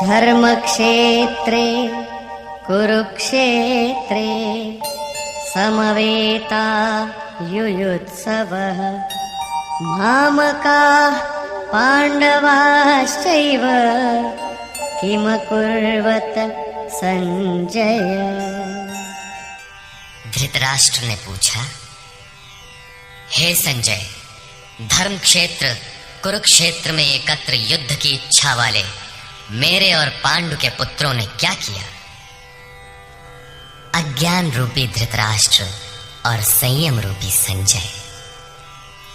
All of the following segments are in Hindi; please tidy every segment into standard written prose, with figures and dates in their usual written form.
धर्मक्षेत्रे कुरुक्षेत्रे समवेता युयुत्सवः मामकाः पाण्डवाश्चैव किमकुर्वत संजय। धृतराष्ट्र ने पूछा, हे संजय, धर्म क्षेत्र कुरुक्षेत्र में एकत्र युद्ध की इच्छा वाले मेरे और पांडु के पुत्रों ने क्या किया? अज्ञान रूपी धृतराष्ट्र और संयम रूपी संजय।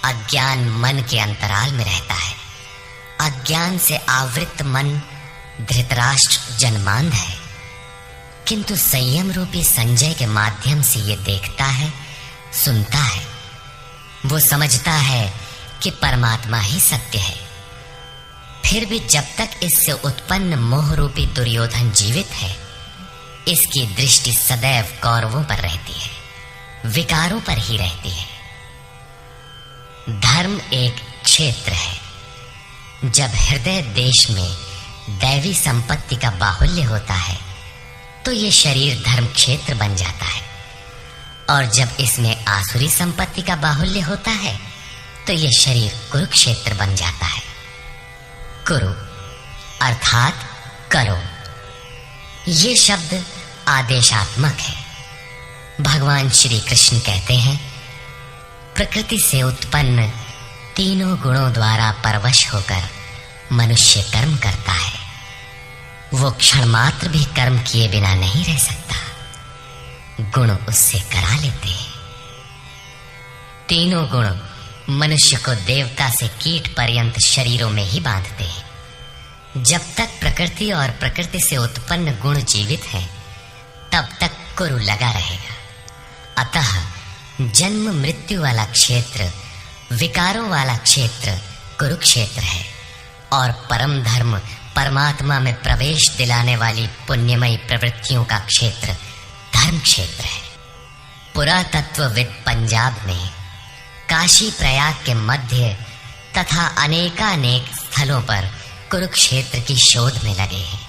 अज्ञान मन के अंतराल में रहता है। अज्ञान से आवृत मन धृतराष्ट्र जन्मांध है, किंतु संयम रूपी संजय के माध्यम से ये देखता है, सुनता है। वो समझता है कि परमात्मा ही सत्य है। फिर भी जब तक इससे उत्पन्न मोह रूपी दुर्योधन जीवित है, इसकी दृष्टि सदैव कौरवों पर रहती है, विकारों पर ही रहती है। धर्म एक क्षेत्र है। जब हृदय देश में दैवी संपत्ति का बाहुल्य होता है तो ये शरीर धर्म क्षेत्र बन जाता है, और जब इसमें आसुरी संपत्ति का बाहुल्य होता है तो ये शरीर कुरुक्षेत्र बन जाता है। कुरु अर्थात करो। ये शब्द आदेशात्मक है। भगवान श्री कृष्ण कहते हैं, प्रकृति से उत्पन्न तीनों गुणों द्वारा परवश होकर मनुष्य कर्म करता है। वो क्षण मात्र भी कर्म किए बिना नहीं रह सकता। गुण उससे करा लेते हैं। तीनों गुण मनुष्य को देवता से कीट पर्यंत शरीरों में ही बांधते हैं। जब तक प्रकृति और प्रकृति से उत्पन्न गुण जीवित हैं, तब तक कुरु लगा रहेगा। अतः जन्म मृत्यु वाला क्षेत्र, विकारों वाला क्षेत्र कुरुक्षेत्र है, और परम धर्म परमात्मा में प्रवेश दिलाने वाली पुण्यमयी प्रवृत्तियों का क्षेत्र धर्म क्षेत्र है। पुरातत्वविद पंजाब में काशी प्रयाग के मध्य तथा अनेकानेक स्थलों पर कुरुक्षेत्र की शोध में लगे हैं,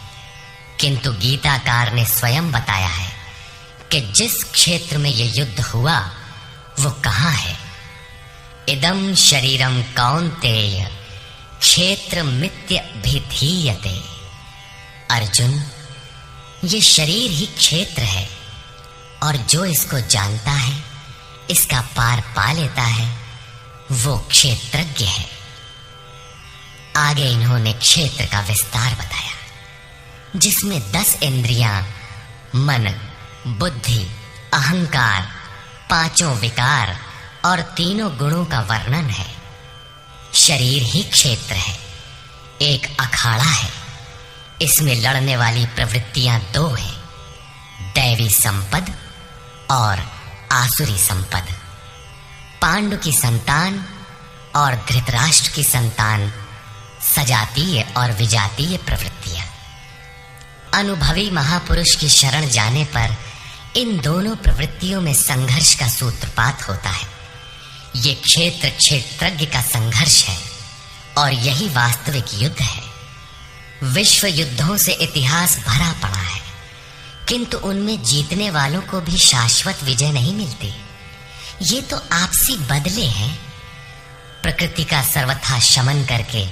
किंतु गीताकार ने स्वयं बताया है कि जिस क्षेत्र में यह युद्ध हुआ वो कहाँ है। इदं शरीरम कौन्तेय क्षेत्र मित्य भिधीयते। अर्जुन, ये शरीर ही क्षेत्र है, और जो इसको जानता है, इसका पार पा लेता है, वो क्षेत्रज्ञ है। आगे इन्होंने क्षेत्र का विस्तार बताया, जिसमें 10 इंद्रियां, मन, बुद्धि, अहंकार, 5 विकार और 3 गुणों का वर्णन है। शरीर ही क्षेत्र है, एक अखाड़ा है। इसमें लड़ने वाली प्रवृत्तियां 2 हैं, दैवी संपद और आसुरी संपद। पांडु की संतान और धृतराष्ट्र की संतान सजातीय और विजातीय प्रवृत्तियां। अनुभवी महापुरुष की शरण जाने पर इन दोनों प्रवृत्तियों में संघर्ष का सूत्रपात होता है। ये क्षेत्र क्षेत्रज्ञ का संघर्ष है, और यही वास्तविक युद्ध है। विश्व युद्धों से इतिहास भरा पड़ा है, किंतु उनमें जीतने वालों को भी शाश्वत विजय नहीं मिलती। ये तो आपसी बदले हैं। प्रकृति का सर्वथा शमन करके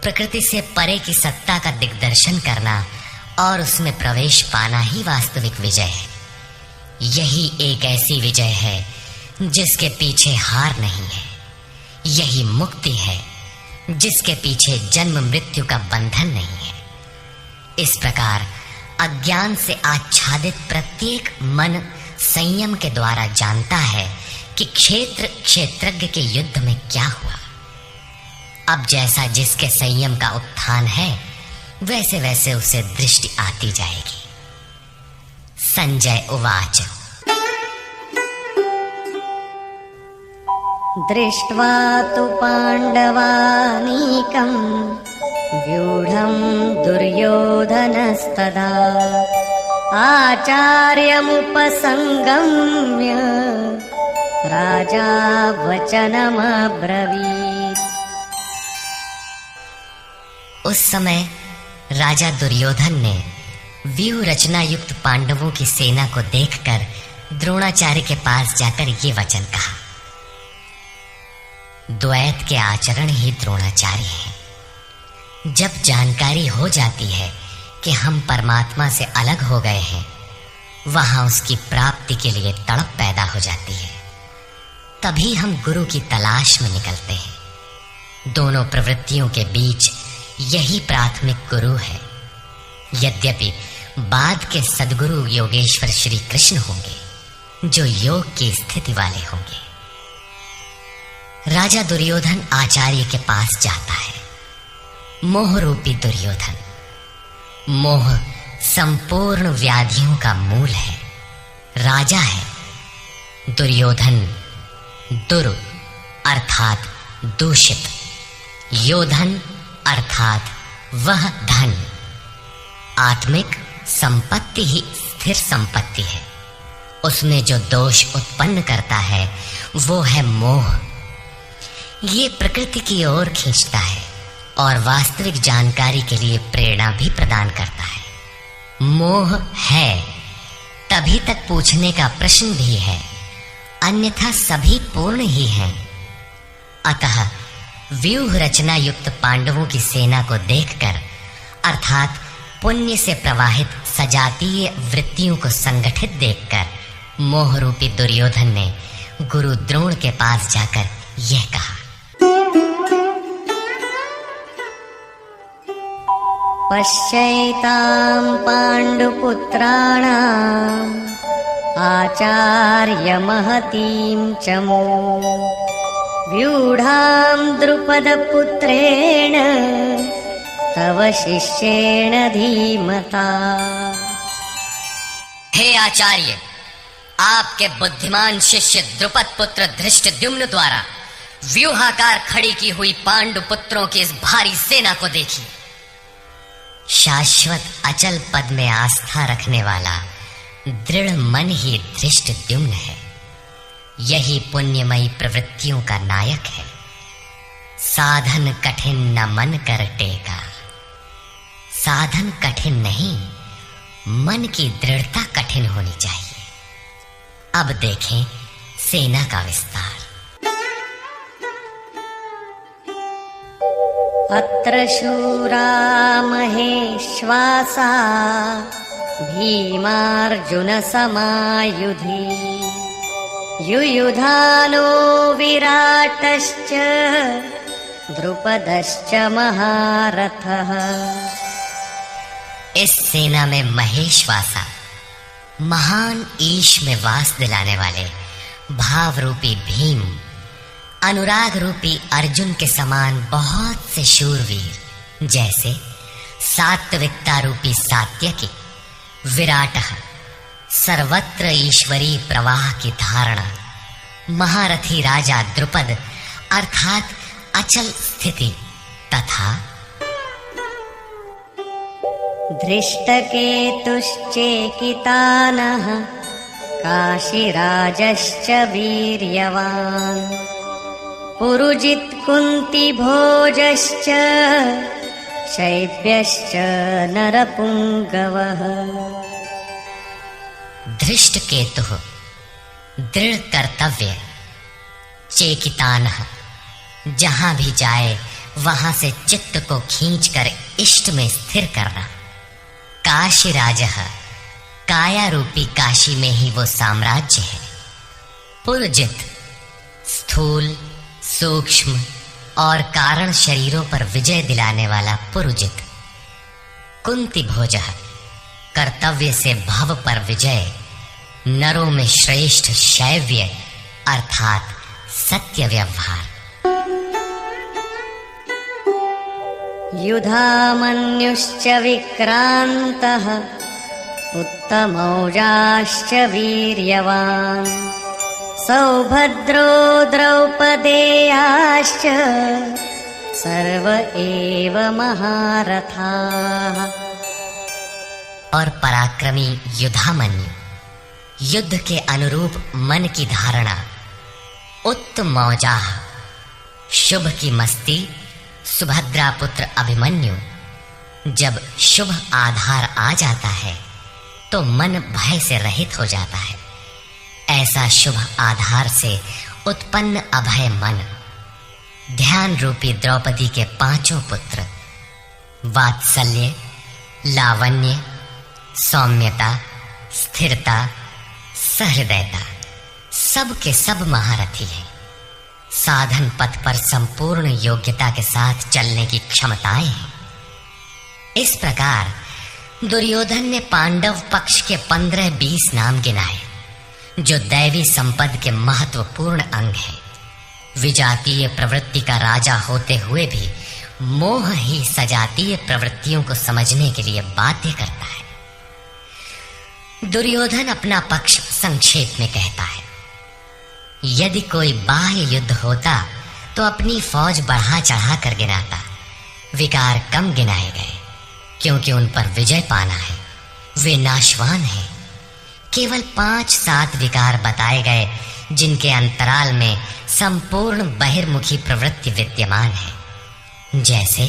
प्रकृति से परे की सत्ता का दिग्दर्शन करना और उसमें प्रवेश पाना ही वास्तविक विजय है। यही एक ऐसी विजय है जिसके पीछे हार नहीं है। यही मुक्ति है जिसके पीछे जन्म मृत्यु का बंधन नहीं है। इस प्रकार अज्ञान से आच्छादित प्रत्येक मन संयम के द्वारा जानता है कि क्षेत्र क्षेत्रज्ञ के युद्ध में क्या हुआ। अब जैसा जिसके संयम का उत्थान है, वैसे वैसे उसे दृष्टि आती जाएगी। संजय उवाच। दृष्ट्वा तु पाण्डवानीकं व्यूढं दुर्योधनस्तदा आचार्यमुपसंगम्य राजा वचनमब्रवीत्। उस समय राजा दुर्योधन ने व्यूह रचना युक्त पांडवों की सेना को देखकर द्रोणाचार्य के पास जाकर ये वचन कहा। द्वैत के आचरण ही द्रोणाचार्य हैं। जब जानकारी हो जाती है कि हम परमात्मा से अलग हो गए हैं, वहां उसकी प्राप्ति के लिए तड़प पैदा हो जाती है। तभी हम गुरु की तलाश में निकलते हैं। दोनों प्रवृत्तियों के बीच यही प्राथमिक गुरु है। यद्यपि बाद के सद्गुरु योगेश्वर श्री कृष्ण होंगे, जो योग की स्थिति वाले होंगे। राजा दुर्योधन आचार्य के पास जाता है। मोह रूपी दुर्योधन। मोह संपूर्ण व्याधियों का मूल है। राजा है। दुर्योधन दुर अर्थात दूषित, योधन अर्थात वह धन। आत्मिक संपत्ति ही स्थिर संपत्ति है। उसमें जो दोष उत्पन्न करता है वो है मोह। ये प्रकृति की ओर खींचता है और वास्तविक जानकारी के लिए प्रेरणा भी प्रदान करता है। मोह है तभी तक पूछने का प्रश्न भी है, अन्यथा सभी पूर्ण ही हैं। अतः व्यूह रचना युक्त पांडवों की सेना को देखकर, अर्थात पुण्य से प्रवाहित सजातीय वृत्तियों को संगठित देखकर, मोह रूपी दुर्योधन ने गुरु द्रोण के पास जाकर यह कहा। पश्यैतां पाण्डुपुत्राणाम् आचार्य महतीं च व्यूढां द्रुपदपुत्रेण तव शिष्येण धीमता। हे आचार्य, आपके बुद्धिमान शिष्य द्रुपद पुत्र धृष्टद्युम्न द्वारा व्यूहाकार खड़ी की हुई पांडु पुत्रों की इस भारी सेना को देखिए। शाश्वत अचल पद में आस्था रखने वाला दृढ़ मन ही धृष्टद्युम्न है। यही पुण्यमयी प्रवृत्तियों का नायक है। साधन कठिन न मन कर टेका। साधन कठिन नहीं, मन की दृढ़ता कठिन होनी चाहिए। अब देखें सेना का विस्तार। अत्र शूरा महेश्वासा भीमार्जुन समायुधि युयुधानो विराटश्च द्रुपदश्च महारथः। इस सेना में महेश्वासा, महान ईश में वास दिलाने वाले भाव रूपी भीम, अनुराग रूपी अर्जुन के समान बहुत से शूरवीर, जैसे सात्विकता रूपी सात्यकी, विराट, सर्वत्र ईश्वरी प्रवाह की धारणा, महारथी राजा द्रुपद अर्थात अचल स्थिति, तथा धृष्टकेतुश्चेकितानः काशीराजश्च वीर्यवान् पुरुजित् कुन्तिभोजश्च शैब्यश्च नरपुंगवः। धृष्टकेतुः दृढ़ कर्तव्य, चेकितानः जहां भी जाए वहां से चित्त को खींचकर इष्ट में स्थिर करना, काशीराजः काया रूपी काशी में ही वो साम्राज्य है, पुरजित स्थूल, सूक्ष्म और कारण शरीरों पर विजय दिलाने वाला पुरुजित, कुंती भोजः कर्तव्य से भव पर विजय, नरों में श्रेष्ठ शैव्य अर्थात सत्य व्यवहार। युधामन्युश्च विक्रान्तः उत्तमौजाश्च वीर्यवान् सौभद्रो द्रौपदेयाश्च सर्व एव महारथाः। और पराक्रमी युधामन्यु, युद्ध के अनुरूप मन की धारणा, उत्तमौजाः शुभ की मस्ती सुभद्रा पुत्र अभिमन्यु, जब शुभ आधार आ जाता है तो मन भय से रहित हो जाता है। ऐसा शुभ आधार से उत्पन्न अभय मन ध्यान रूपी द्रौपदी के पांचों पुत्र वात्सल्य, लावण्य, सौम्यता, स्थिरता, सहृदयता सब के सब महारथी हैं। साधन पथ पर संपूर्ण योग्यता के साथ चलने की क्षमताएं हैं। इस प्रकार दुर्योधन ने पांडव पक्ष के 15-20 नाम गिनाए जो दैवी संपद के महत्वपूर्ण अंग हैं। विजातीय प्रवृत्ति का राजा होते हुए भी मोह ही सजातीय प्रवृत्तियों को समझने के लिए बाध्य करता है। दुर्योधन अपना पक्ष संक्षेप में कहता है, यदि कोई बाह्य युद्ध होता तो अपनी फौज बढ़ा चढ़ा कर गिनाता। विकार कम गिनाए गए क्योंकि उन पर विजय पाना है। वे नाशवान हैं। केवल 5-7 विकार बताए गए जिनके अंतराल में संपूर्ण बहिर्मुखी प्रवृत्ति विद्यमान है। जैसे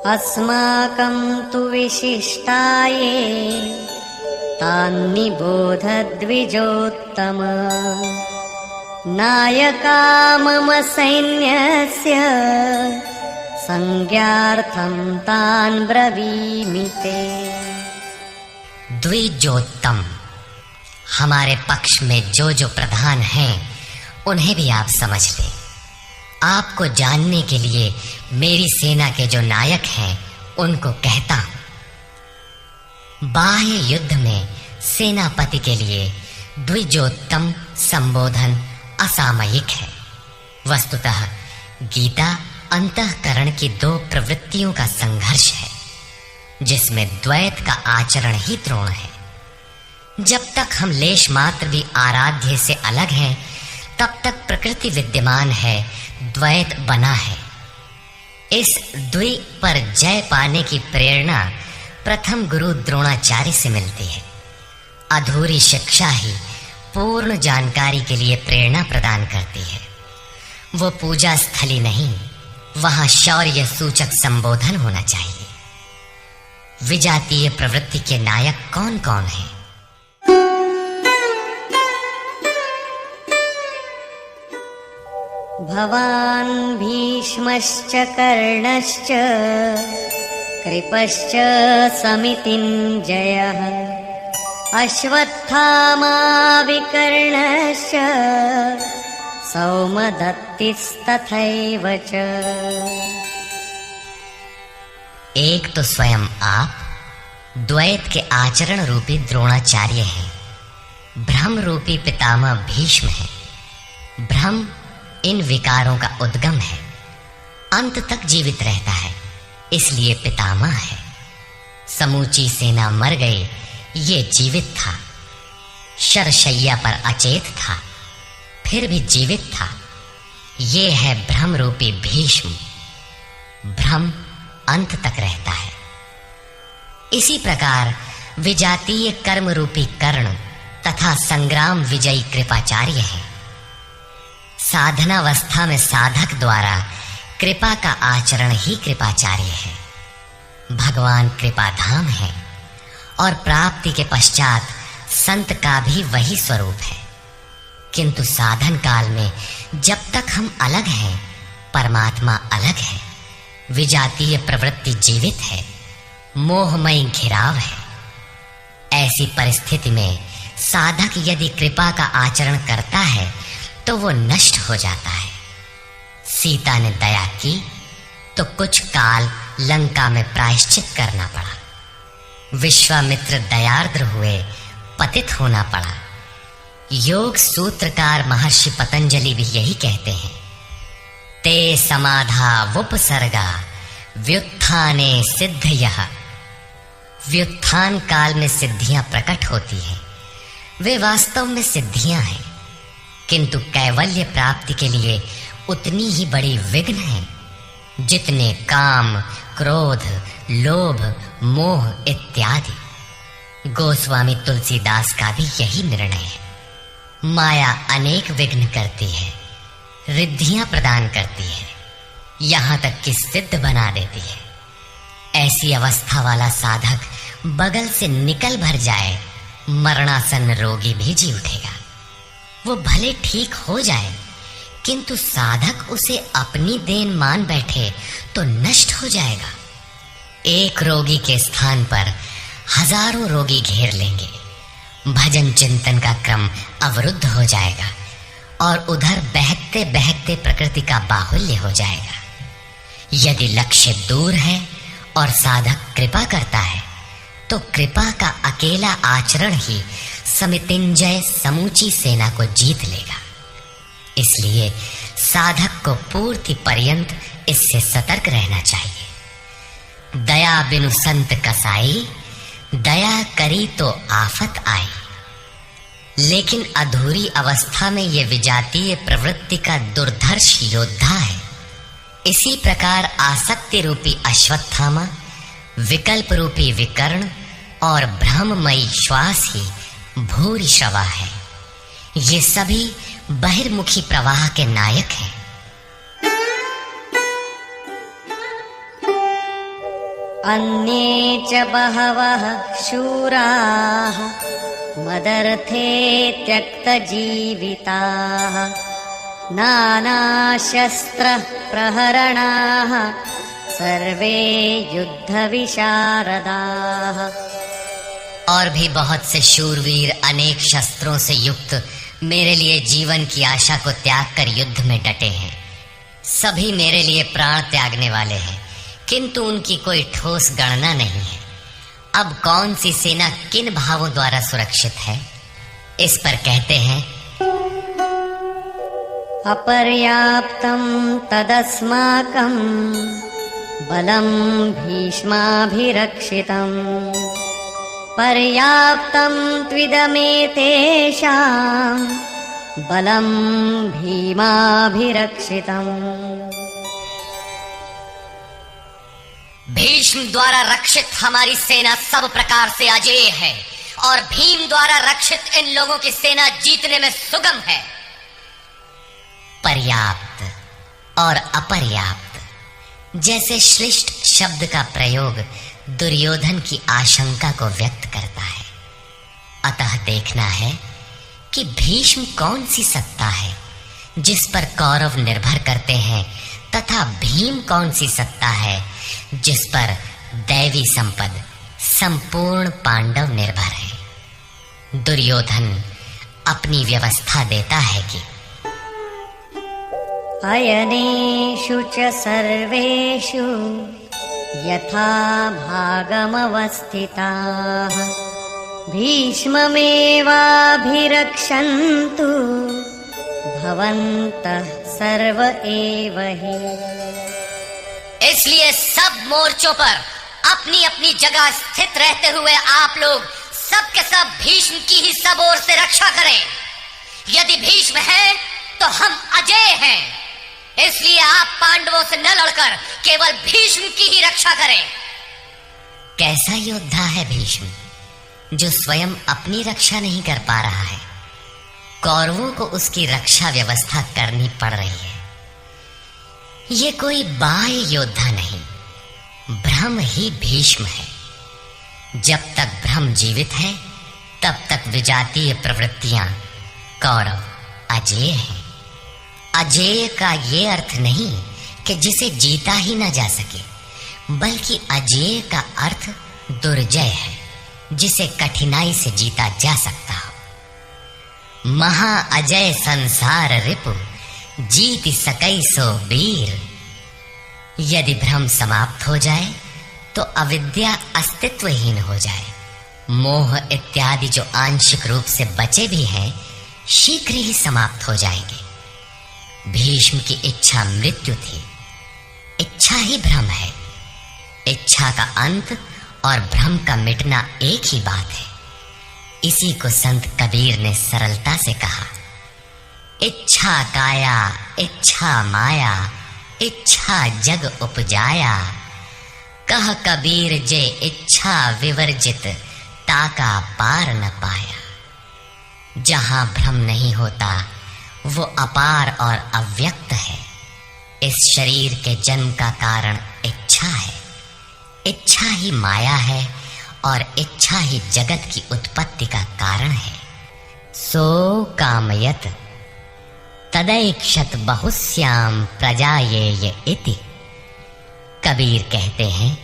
अस्माकं तु विशिष्टाये तान्निबोध द्विजोत्तम नायका मम सैन्यस्य संज्ञार्थं तान् ब्रवीमि ते। द्विजोत्तम, हमारे पक्ष में जो जो प्रधान हैं उन्हें भी आप समझ लें। आपको जानने के लिए मेरी सेना के जो नायक हैं उनको कहता हूं। बाह्य युद्ध में सेनापति के लिए द्विजोत्तम संबोधन असामयिक है। वस्तुतः गीता अंतःकरण की 2 प्रवृत्तियों का संघर्ष है जिसमें द्वैत का आचरण ही द्रोण है। जब तक हम लेश मात्र भी आराध्य से अलग हैं तब तक प्रकृति विद्यमान है, द्वैत बना है। इस द्वि पर जय पाने की प्रेरणा प्रथम गुरु द्रोणाचार्य से मिलती है। अधूरी शिक्षा ही पूर्ण जानकारी के लिए प्रेरणा प्रदान करती है। वो पूजा स्थली नहीं, वहां शौर्य सूचक संबोधन होना चाहिए। विजातीय प्रवृत्ति के नायक कौन कौन हैं? भवान् भीष्मश्च कर्णश्च कृपश्च समितिञ्जयः अश्वत्थामा विकर्णश्च सौमदत्तिस्तथैव च। एक तो स्वयं आप द्वैत के आचरण रूपी द्रोणाचार्य हैं। भ्रम रूपी पितामह भीष्म है। भ्रम इन विकारों का उद्गम है, अंत तक जीवित रहता है, इसलिए पितामह है। समूची सेना मर गई, ये जीवित था। शरशैया पर अचेत था, फिर भी जीवित था। ये है भ्रम रूपी भीष्म। भ्रम अंत तक रहता है। इसी प्रकार विजातीय कर्म रूपी कर्ण तथा संग्राम विजयी कृपाचार्य है। साधनावस्था में साधक द्वारा कृपा का आचरण ही कृपाचार्य है। भगवान कृपाधाम है और प्राप्ति के पश्चात संत का भी वही स्वरूप है। किंतु साधन काल में जब तक हम अलग हैं, परमात्मा अलग है। विजातीय प्रवृत्ति जीवित है, मोहमय घिराव है। ऐसी परिस्थिति में साधक यदि कृपा का आचरण करता है तो वो नष्ट हो जाता है। सीता ने दया की तो कुछ काल लंका में प्रायश्चित करना पड़ा। विश्वामित्र दयार्द्र हुए, पतित होना पड़ा। योग सूत्रकार महर्षि पतंजलि भी यही कहते हैं, ते समाधा वुपसर्गा व्युत्थाने सिद्धयः। व्युत्थान काल में सिद्धियां प्रकट होती हैं, वे वास्तव में सिद्धियां हैं, किंतु कैवल्य प्राप्ति के लिए उतनी ही बड़ी विघ्न है जितने काम, क्रोध, लोभ, मोह इत्यादि। गोस्वामी तुलसीदास का भी यही निर्णय है। माया अनेक विघ्न करती है, रिद्धियां प्रदान करती है। यहाँ तक कि सिद्ध बना देती है। ऐसी अवस्था वाला साधक बगल से निकल भर जाए, मरणासन रोगी भी जी उठेगा। वो भले ठीक हो जाए, किंतु साधक उसे अपनी देन मान बैठे तो नष्ट हो जाएगा। एक रोगी के स्थान पर हजारों रोगी घेर लेंगे। भजन चिंतन का क्रम अवरुद्ध हो जाएगा और उधर बहकते बहकते प्रकृति का बाहुल्य हो जाएगा। यदि लक्ष्य दूर है और साधक कृपा करता है, तो कृपा का अकेला आचरण ही समितिंजय समूची सेना को जीत लेगा। इसलिए साधक को पूर्ति पर्यंत इससे सतर्क रहना चाहिए। दया बिनु संत कसाई, दया करी तो आफत आई। लेकिन अधूरी अवस्था में यह विजातीय प्रवृत्ति का दुर्धर्ष योद्धा है। इसी प्रकार आसक्ति रूपी अश्वत्थामा, विकल्प रूपी विकर्ण और भ्रममयी श्वास ही भूरि श्रवा है। ये सभी बहिर्मुखी प्रवाह के नायक हैं। अन्ये च बहवः शूराः मदर्थे त्यक्तजीविताः नानाशस्त्र प्रहरणाः सर्वे युद्धविशारदाः। और भी बहुत से शूरवीर अनेक शस्त्रों से युक्त मेरे लिए जीवन की आशा को त्याग कर युद्ध में डटे हैं। सभी मेरे लिए प्राण त्यागने वाले हैं, किंतु उनकी कोई ठोस गणना नहीं है। अब कौन सी सेना किन भावों द्वारा सुरक्षित है, इस पर कहते हैं अपर्याप्तं तदस्माकं बलं भीष्माभिरक्षितं पर्याप्तं त्विदमेतेषां बलं भीमाभिरक्षितम्। भीष्म द्वारा रक्षित हमारी सेना सब प्रकार से अजेय है और भीम द्वारा रक्षित इन लोगों की सेना जीतने में सुगम है। पर्याप्त और अपर्याप्त जैसे श्लिष्ट शब्द का प्रयोग दुर्योधन की आशंका को व्यक्त करता है। अतः देखना है कि भीष्म कौन सी सत्ता है जिस पर कौरव निर्भर करते हैं, तथा भीम कौन सी सत्ता है जिस पर दैवी संपद संपूर्ण पांडव निर्भर है। दुर्योधन अपनी व्यवस्था देता है कि अयनेषु च सर्वेषु यथा भागमवस्थिताः भीष्ममेवाभिरक्षन्तु भवन्तः सर्व एव हि। इसलिए सब मोर्चों पर अपनी अपनी जगह स्थित रहते हुए आप लोग सब के सब भीष्म की ही सब ओर से रक्षा करें। यदि भीष्म है तो हम अजेय हैं, इसलिए आप पांडवों से न लड़कर केवल भीष्म की ही रक्षा करें। कैसा योद्धा है भीष्म, जो स्वयं अपनी रक्षा नहीं कर पा रहा है, कौरवों को उसकी रक्षा व्यवस्था करनी पड़ रही है। ये कोई बाह्य योद्धा नहीं, ब्रह्म ही भीष्म है। जब तक ब्रह्म जीवित है, तब तक विजातीय प्रवृत्तियां कौरव अजेय हैं। अजेय का ये अर्थ नहीं कि जिसे जीता ही न जा सके, बल्कि अजेय का अर्थ दुर्जय है, जिसे कठिनाई से जीता जा सकता हो। महा अजय संसार रिपु जीत सकई सो वीर। यदि भ्रम समाप्त हो जाए तो अविद्या अस्तित्वहीन हो जाए। मोह इत्यादि जो आंशिक रूप से बचे भी हैं, शीघ्र ही समाप्त हो जाएंगे। भीष्म की इच्छा मृत्यु थी, इच्छा ही भ्रम है। इच्छा का अंत और भ्रम का मिटना एक ही बात है। इसी को संत कबीर ने सरलता से कहा, इच्छा काया इच्छा माया इच्छा जग उपजाया। कह कबीर जे इच्छा विवर्जित ताका पार न पाया। जहां भ्रम नहीं होता वो अपार और अव्यक्त है। इस शरीर के जन्म का कारण इच्छा है। इच्छा ही माया है और इच्छा ही जगत की उत्पत्ति का कारण है। सो कामयत तदैक्षत बहुश्याम प्रजायेय इति। कबीर कहते हैं,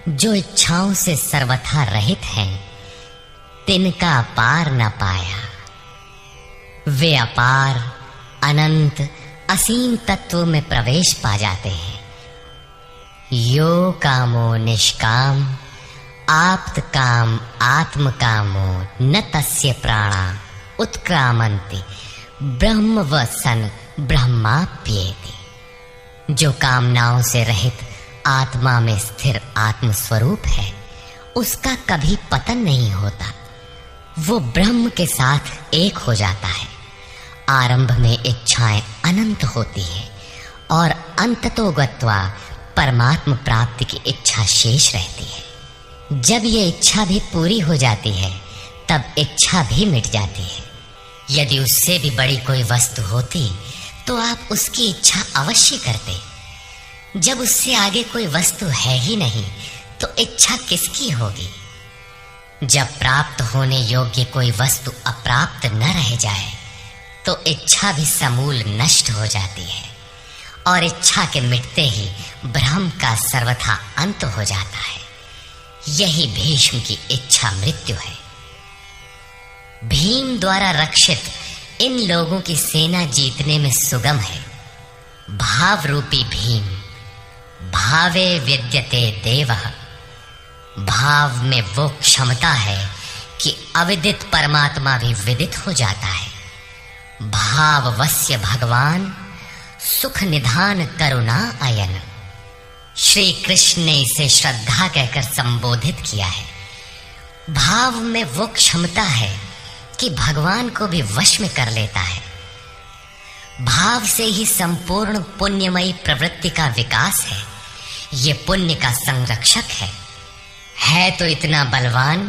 जो इच्छाओं से सर्वथा रहित हैं, तिनका पार न पाया। वे अपार, अनंत, असीम तत्व में प्रवेश पा जाते हैं। यो कामो निष्काम आप्त काम आत्म कामो न तस्य प्राणा उत्क्रामन्ति ब्रह्म वसन ब्रह्माप्येति। जो कामनाओं से रहित आत्मा में स्थिर आत्म स्वरूप है, उसका कभी पतन नहीं होता। वो ब्रह्म के साथ एक हो जाता है। आरंभ में इच्छाएं अनंत होती हैं और अंततो गत्वा परमात्म प्राप्ति की इच्छा शेष रहती है। जब ये इच्छा भी पूरी हो जाती है, तब इच्छा भी मिट जाती है। यदि उससे भी बड़ी कोई वस्तु होती तो आप उसकी इच्छा अवश्य करते। जब उससे आगे कोई वस्तु है ही नहीं, तो इच्छा किसकी होगी? जब प्राप्त होने योग्य कोई वस्तु अप्राप्त न रह जाए, तो इच्छा भी समूल नष्ट हो जाती है और इच्छा के मिटते ही ब्रह्म का सर्वथा अंत हो जाता है। यही भीष्म की इच्छा मृत्यु है। भीम द्वारा रक्षित इन लोगों की सेना जीतने में सुगम है। भाव रूपी भीम भावे विद्यते देवः। भाव में वो क्षमता है कि अविदित परमात्मा भी विदित हो जाता है। भाववस्य भगवान सुख निधान करुणा अयन। श्री कृष्ण ने इसे श्रद्धा कहकर संबोधित किया है। भाव में वो क्षमता है कि भगवान को भी वश में कर लेता है। भाव से ही संपूर्ण पुण्यमयी प्रवृत्ति का विकास है। ये पुण्य का संरक्षक है तो इतना बलवान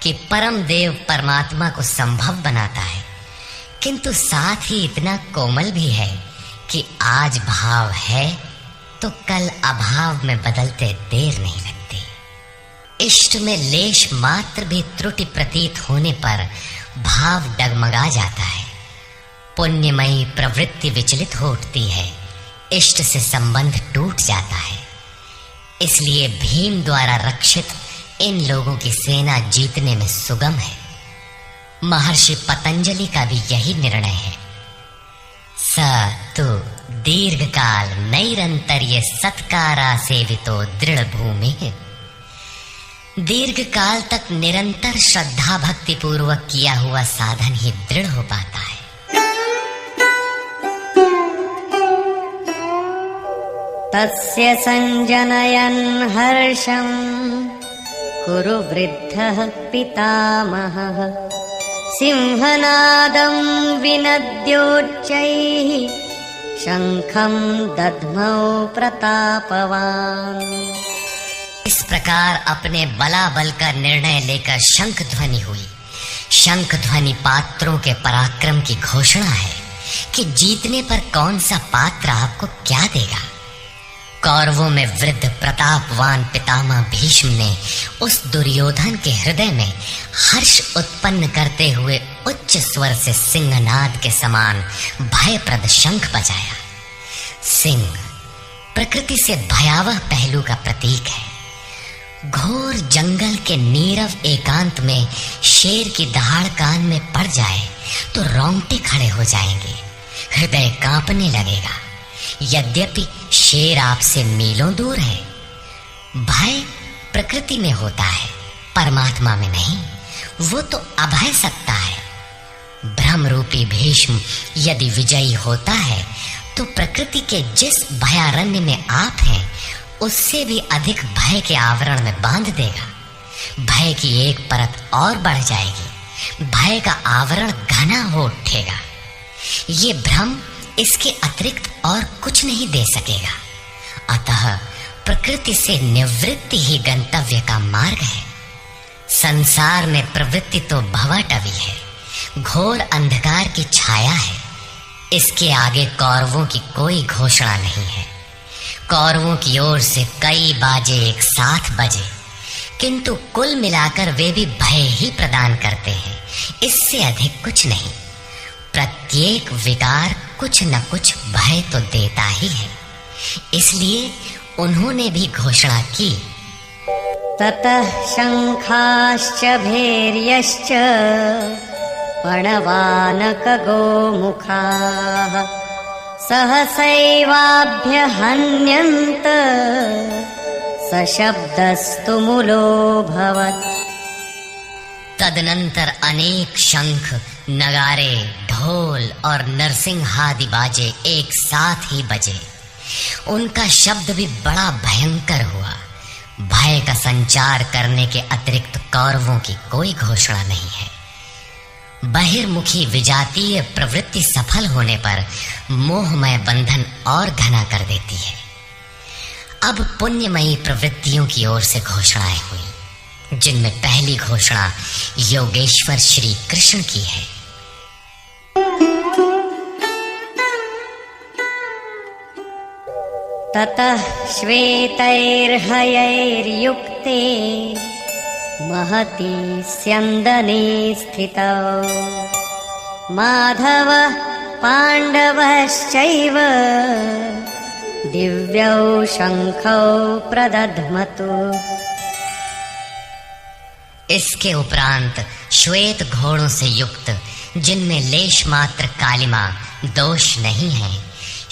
कि परम देव परमात्मा को संभव बनाता है, किंतु साथ ही इतना कोमल भी है कि आज भाव है तो कल अभाव में बदलते देर नहीं लगती। इष्ट में लेश मात्र भी त्रुटि प्रतीत होने पर भाव डगमगा जाता है। पुण्यमयी प्रवृत्ति विचलित हो उठती है, इष्ट से संबंध टूट जाता है। इसलिए भीम द्वारा रक्षित इन लोगों की सेना जीतने में सुगम है। महर्षि पतंजलि का भी यही निर्णय है। स तु दीर्घ काल नैरंतर्य सत्कारा सेवितो दृढ़ भूमि। दीर्घ काल तक निरंतर श्रद्धा भक्ति पूर्वक किया हुआ साधन ही दृढ़ हो पाता है। तस्य संजनयन् हर्षं कुरु वृद्धः पितामहः। सिंहनादं विनद्योच्चैः शंखं दद्मौ प्रतापवान्। इस प्रकार अपने बलाबल का निर्णय लेकर शंख ध्वनि हुई। शंख ध्वनि पात्रों के पराक्रम की घोषणा है कि जीतने पर कौन सा पात्र आपको क्या देगा। कौरवों में वृद्ध प्रतापवान पितामह भीष्म ने उस दुर्योधन के हृदय में हर्ष उत्पन्न करते हुए उच्च स्वर से सिंहनाद के समान भयप्रद शंख बजाया। सिंह प्रकृति से भयावह पहलू का प्रतीक है। घोर जंगल के नीरव एकांत में शेर की दहाड़ कान में पड़ जाए तो रोंगटे खड़े हो जाएंगे, हृदय कांपने लगेगा। यद्यपि शेर आपसे मीलों दूर है। भय प्रकृति में होता है, परमात्मा में नहीं। वो तो अभय सत्ता है। भ्रम रूपी भीष्म यदि विजयी होता है तो प्रकृति के जिस भयारण्य में आप हैं, उससे भी अधिक भय के आवरण में बांध देगा। भय की एक परत और बढ़ जाएगी, भय का आवरण घना हो उठेगा। ये भ्रम इसके अतिरिक्त और कुछ नहीं दे सकेगा। अतः प्रकृति से निवृत्ति ही गंतव्य का मार्ग है। संसार में प्रवृत्ति तो भवाटवी है, घोर अंधकार की छाया है। इसके आगे कौरवों की कोई घोषणा नहीं है। कौरवों की ओर से कई बाजे एक साथ बजे, किंतु कुल मिलाकर वे भी भय ही प्रदान करते हैं, इससे अधिक कुछ नहीं। प्रत्येक विकार कुछ न कुछ भय तो देता ही है। इसलिए उन्होंने भी घोषणा की, ततः शंखाश्च भैर्यश्च पणवानक गोमुखाः सहसैवाभ्यहन्यन्त सशब्दस्तु मूलोऽभवत्। तदनंतर अनेक शंख, नगारे, ढोल और नरसिंहादि बाजे एक साथ ही बजे। उनका शब्द भी बड़ा भयंकर हुआ। भय का संचार करने के अतिरिक्त कौरवों की कोई घोषणा नहीं है। बहिर्मुखी विजातीय प्रवृत्ति सफल होने पर मोहमय बंधन और घना कर देती है। अब पुण्यमयी प्रवृत्तियों की ओर से घोषणाएं हुई, जिनमें पहली घोषणा योगेश्वर श्री कृष्ण की है। ततः श्वेतैर्हयैर्युक्ते महति स्यन्दने स्थितौ माधवः पाण्डवश्चैव दिव्यौ शंखौ प्रदध्मतु। इसके उपरांत श्वेत घोड़ों से युक्त, जिनमें लेश मात्र कालिमा दोष नहीं है,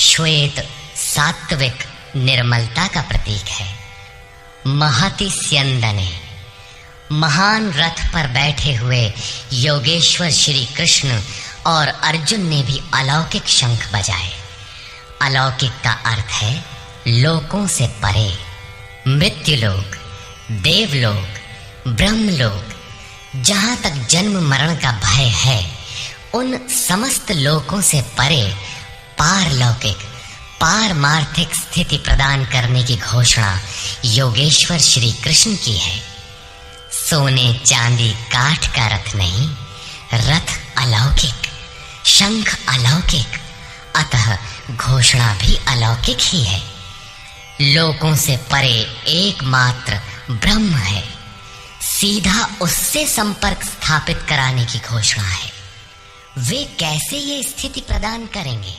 श्वेत सात्विक निर्मलता का प्रतीक है। महति स्यन्दने, महान रथ पर बैठे हुए योगेश्वर श्री कृष्ण और अर्जुन ने भी अलौकिक शंख बजाए। अलौकिक का अर्थ है लोकों से परे। मृत्युलोक, देवलोक, ब्रह्मलोक, जहां तक जन्म मरण का भय है, उन समस्त लोकों से परे पारलौकिक, पारमार्थिक स्थिति प्रदान करने की घोषणा योगेश्वर श्री कृष्ण की है। सोने चांदी काठ का रथ नहीं, रथ अलौकिक, शंख अलौकिक, अतः घोषणा भी अलौकिक ही है। लोकों से परे एकमात्र ब्रह्म है, सीधा उससे संपर्क स्थापित कराने की घोषणा है। वे कैसे ये स्थिति प्रदान करेंगे?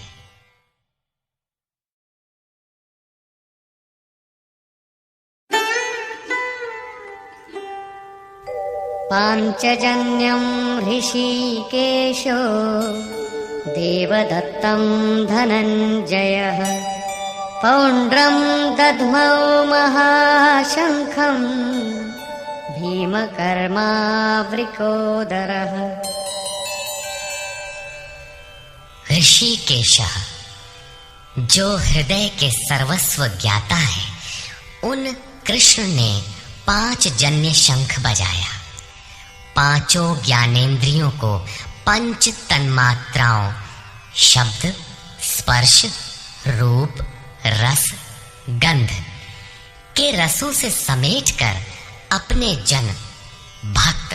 पाञ्चजन्यं ऋषिकेशो देवदत्तं धनञ्जयः पौण्ड्रं दध्मौ महाशङ्खं भीमकर्मावृकोदरः। ऋषिकेशः, जो हृदय के सर्वस्व ज्ञाता है, उन कृष्ण ने 5 जन्य शंख बजाया। पांचों ज्ञानेंद्रियों को पंच तन्मात्राओं शब्द, स्पर्श, रूप, रस, गंध के रसों से समेटकर अपने जन भक्त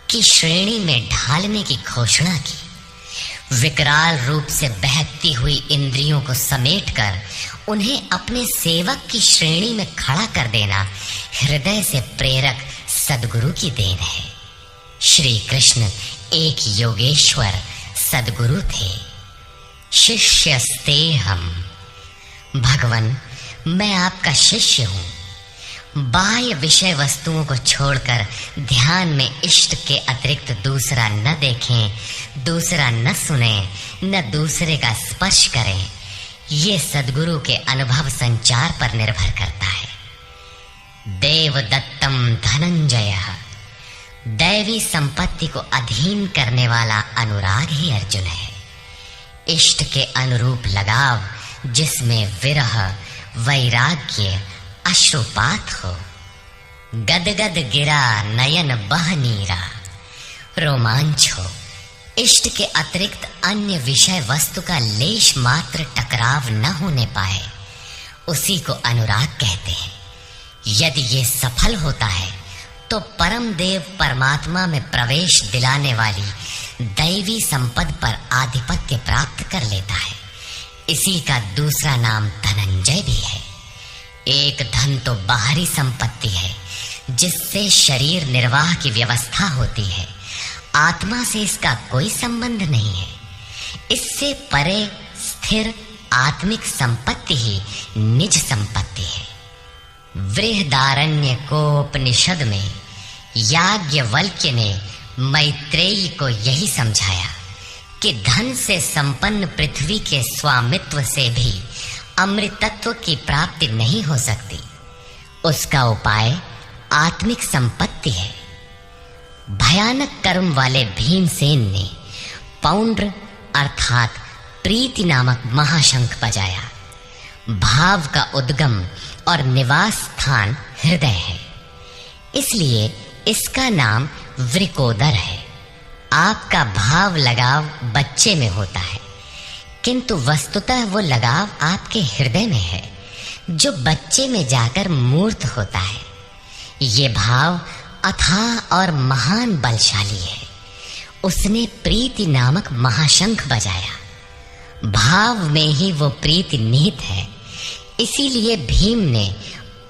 की श्रेणी में ढालने की घोषणा की। विकराल रूप से बहकती हुई इंद्रियों को समेटकर उन्हें अपने सेवक की श्रेणी में खड़ा कर देना हृदय से प्रेरक सद्गुरु की देन है। श्री कृष्ण एक योगेश्वर सद्गुरु थे। शिष्यस्ते हम, भगवन मैं आपका शिष्य हूँ। बाह्य विषय वस्तुओं को छोड़कर ध्यान में इष्ट के अतिरिक्त दूसरा न देखें, दूसरा न सुने, न दूसरे का स्पर्श करें। ये सद्गुरु के अनुभव संचार पर निर्भर करता है। देवदत्तम धनंजयः, दैवी संपत्ति को अधीन करने वाला अनुराग ही अर्जुन है। इष्ट के अनुरूप लगाव, जिसमें विरह, वैराग्य, अश्रुपात हो। गदगद गिरा नयन बह नीरा, रोमांच हो। इष्ट के अतिरिक्त अन्य विषय वस्तु का लेश मात्र टकराव न होने पाए, उसी को अनुराग कहते हैं। यदि ये सफल होता है तो परम देव परमात्मा में प्रवेश दिलाने वाली दैवी संपद पर आधिपत्य प्राप्त कर लेता है। इसी का दूसरा नाम धनंजय भी है। एक धन तो बाहरी संपत्ति है जिससे शरीर निर्वाह की व्यवस्था होती है। आत्मा से इसका कोई संबंध नहीं है। इससे परे स्थिर आत्मिक संपत्ति ही निज संपत्ति है। बृहदारण्यकोपनिषद में याज्ञवल्क्य ने मैत्रेयी को यही समझाया कि धन से संपन्न पृथ्वी के स्वामित्व से भी अमृतत्व की प्राप्ति नहीं हो सकती। उसका उपाय आत्मिक संपत्ति है। भयानक कर्म वाले भीमसेन ने पौंड्र अर्थात प्रीति नामक महाशंख बजाया। भाव का उद्गम और निवास स्थान हृदय है, इसलिए इसका नाम वृकोदर है। आपका भाव लगाव बच्चे में होता है, किंतु वस्तुतः वो लगाव आपके हृदय में है, जो बच्चे में जाकर मूर्त होता है। ये भाव अथाह और महान बलशाली है। उसने प्रीति नामक महाशंख बजाया। भाव में ही वो प्रीति निहित है, इसीलिए भीम ने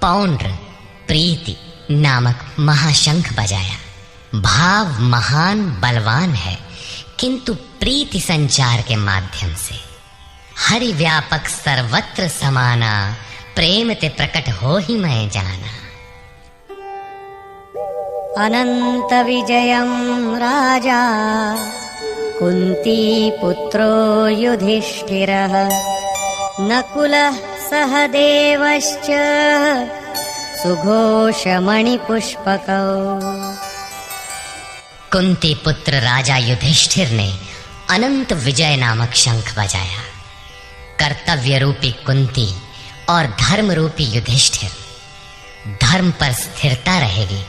पौंड्र प्रीति नामक महाशंख बजाया। भाव महान बलवान है, किंतु प्रीति संचार के माध्यम से। हरि व्यापक सर्वत्र समाना, प्रेम ते प्रकट हो ही मैं जाना। अनंत विजयं राजा कुंती पुत्रो युधिष्ठिरः नकुलः सहदेवश्च सुघोषमणिपुष्पकौ। कुंती पुत्र राजा युधिष्ठिर ने अनंत विजय नामक शंख बजाया। कर्तव्य रूपी कुंती और धर्म रूपी युधिष्ठिर। धर्म पर स्थिरता रहेगी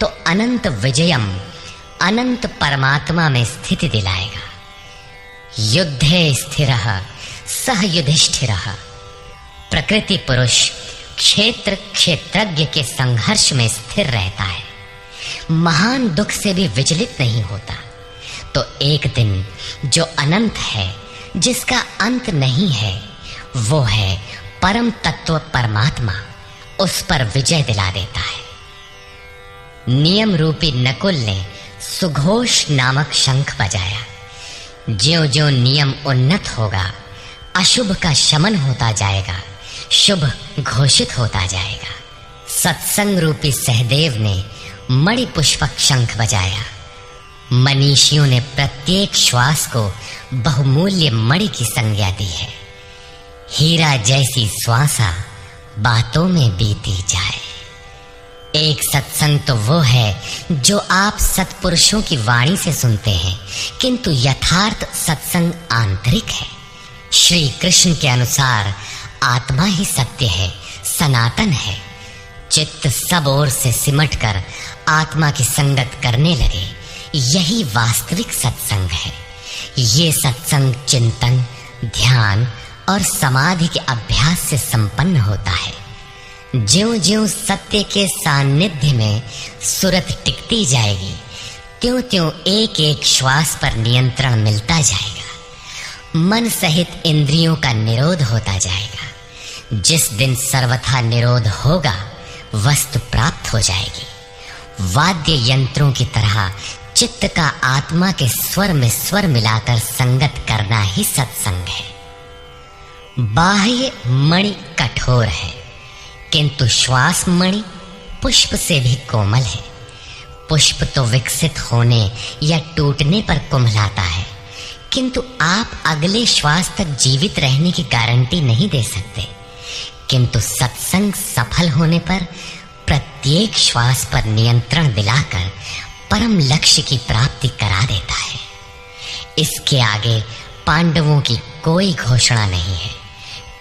तो अनंत विजयम अनंत परमात्मा में स्थिति दिलाएगा। युद्धे स्थिरः सह युधिष्ठिरः। प्रकृति पुरुष क्षेत्र क्षेत्रज्ञ के संघर्ष में स्थिर रहता है, महान दुख से भी विचलित नहीं होता। तो एक दिन जो अनंत है, जिसका अंत नहीं है, वो है परम तत्व परमात्मा, उस पर विजय दिला देता है। नियम रूपी नकुल ने सुघोष नामक शंख बजाया। ज्यों-ज्यों नियम उन्नत होगा, अशुभ का शमन होता जाएगा, शुभ घोषित होता जाएगा। सत्संग रूपी सहदेव ने मणि पुष्पक शंख बजाया। मनीषियों ने प्रत्येक श्वास को बहुमूल्य मणि की संज्ञा दी है। हीरा जैसी श्वासा बातों में बीती जाए। एक सत्संग तो वो है जो आप सत्पुरुषों की वाणी से सुनते हैं, किंतु यथार्थ सत्संग आंतरिक है। श्री कृष्ण के अनुसार आत्मा ही सत्य है, सनातन है। चित्त सब ओर से सिमटकर आत्मा की संगत करने लगे, यही वास्तविक सत्संग है। ये सत्संग चिंतन, ध्यान और समाधि के अभ्यास से संपन्न होता है। ज्यों-ज्यों सत्य के सानिध्य में सुरत टिकती जाएगी, त्यों-त्यों एक-एक श्वास पर नियंत्रण मिलता जाएगा। मन सहित इंद्रियों का निरोध होता जाएगा। जिस दिन सर्वथा निरोध होगा, वस्तु प्राप्त हो जाएगी। वाद्य यंत्रों की तरह चित्त का आत्मा के स्वर में स्वर मिलाकर संगत करना ही सत्संग है। बाह्य मणि कठोर है, किंतु श्वास मणि पुष्प से भी कोमल है। पुष्प तो विकसित होने या टूटने पर कुम्हलाता है, किंतु आप अगले श्वास तक जीवित रहने की गारंटी नहीं दे सकते। किंतु सत्संग सफल होने पर प्रत्येक श्वास पर नियंत्रण दिलाकर परम लक्ष्य की प्राप्ति करा देता है। इसके आगे पांडवों की कोई घोषणा नहीं है,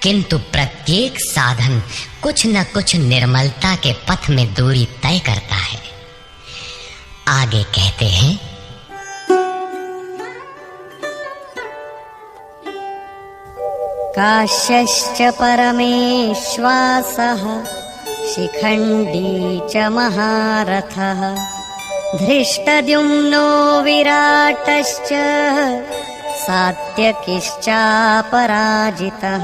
किंतु प्रत्येक साधन कुछ न कुछ निर्मलता के पथ में दूरी तय करता है। आगे कहते हैं, काश्यश्च परमेश्वासः शिखण्डी च महारथः धृष्टद्युम्नो विराटश्च सात्यकिश्चापराजितः।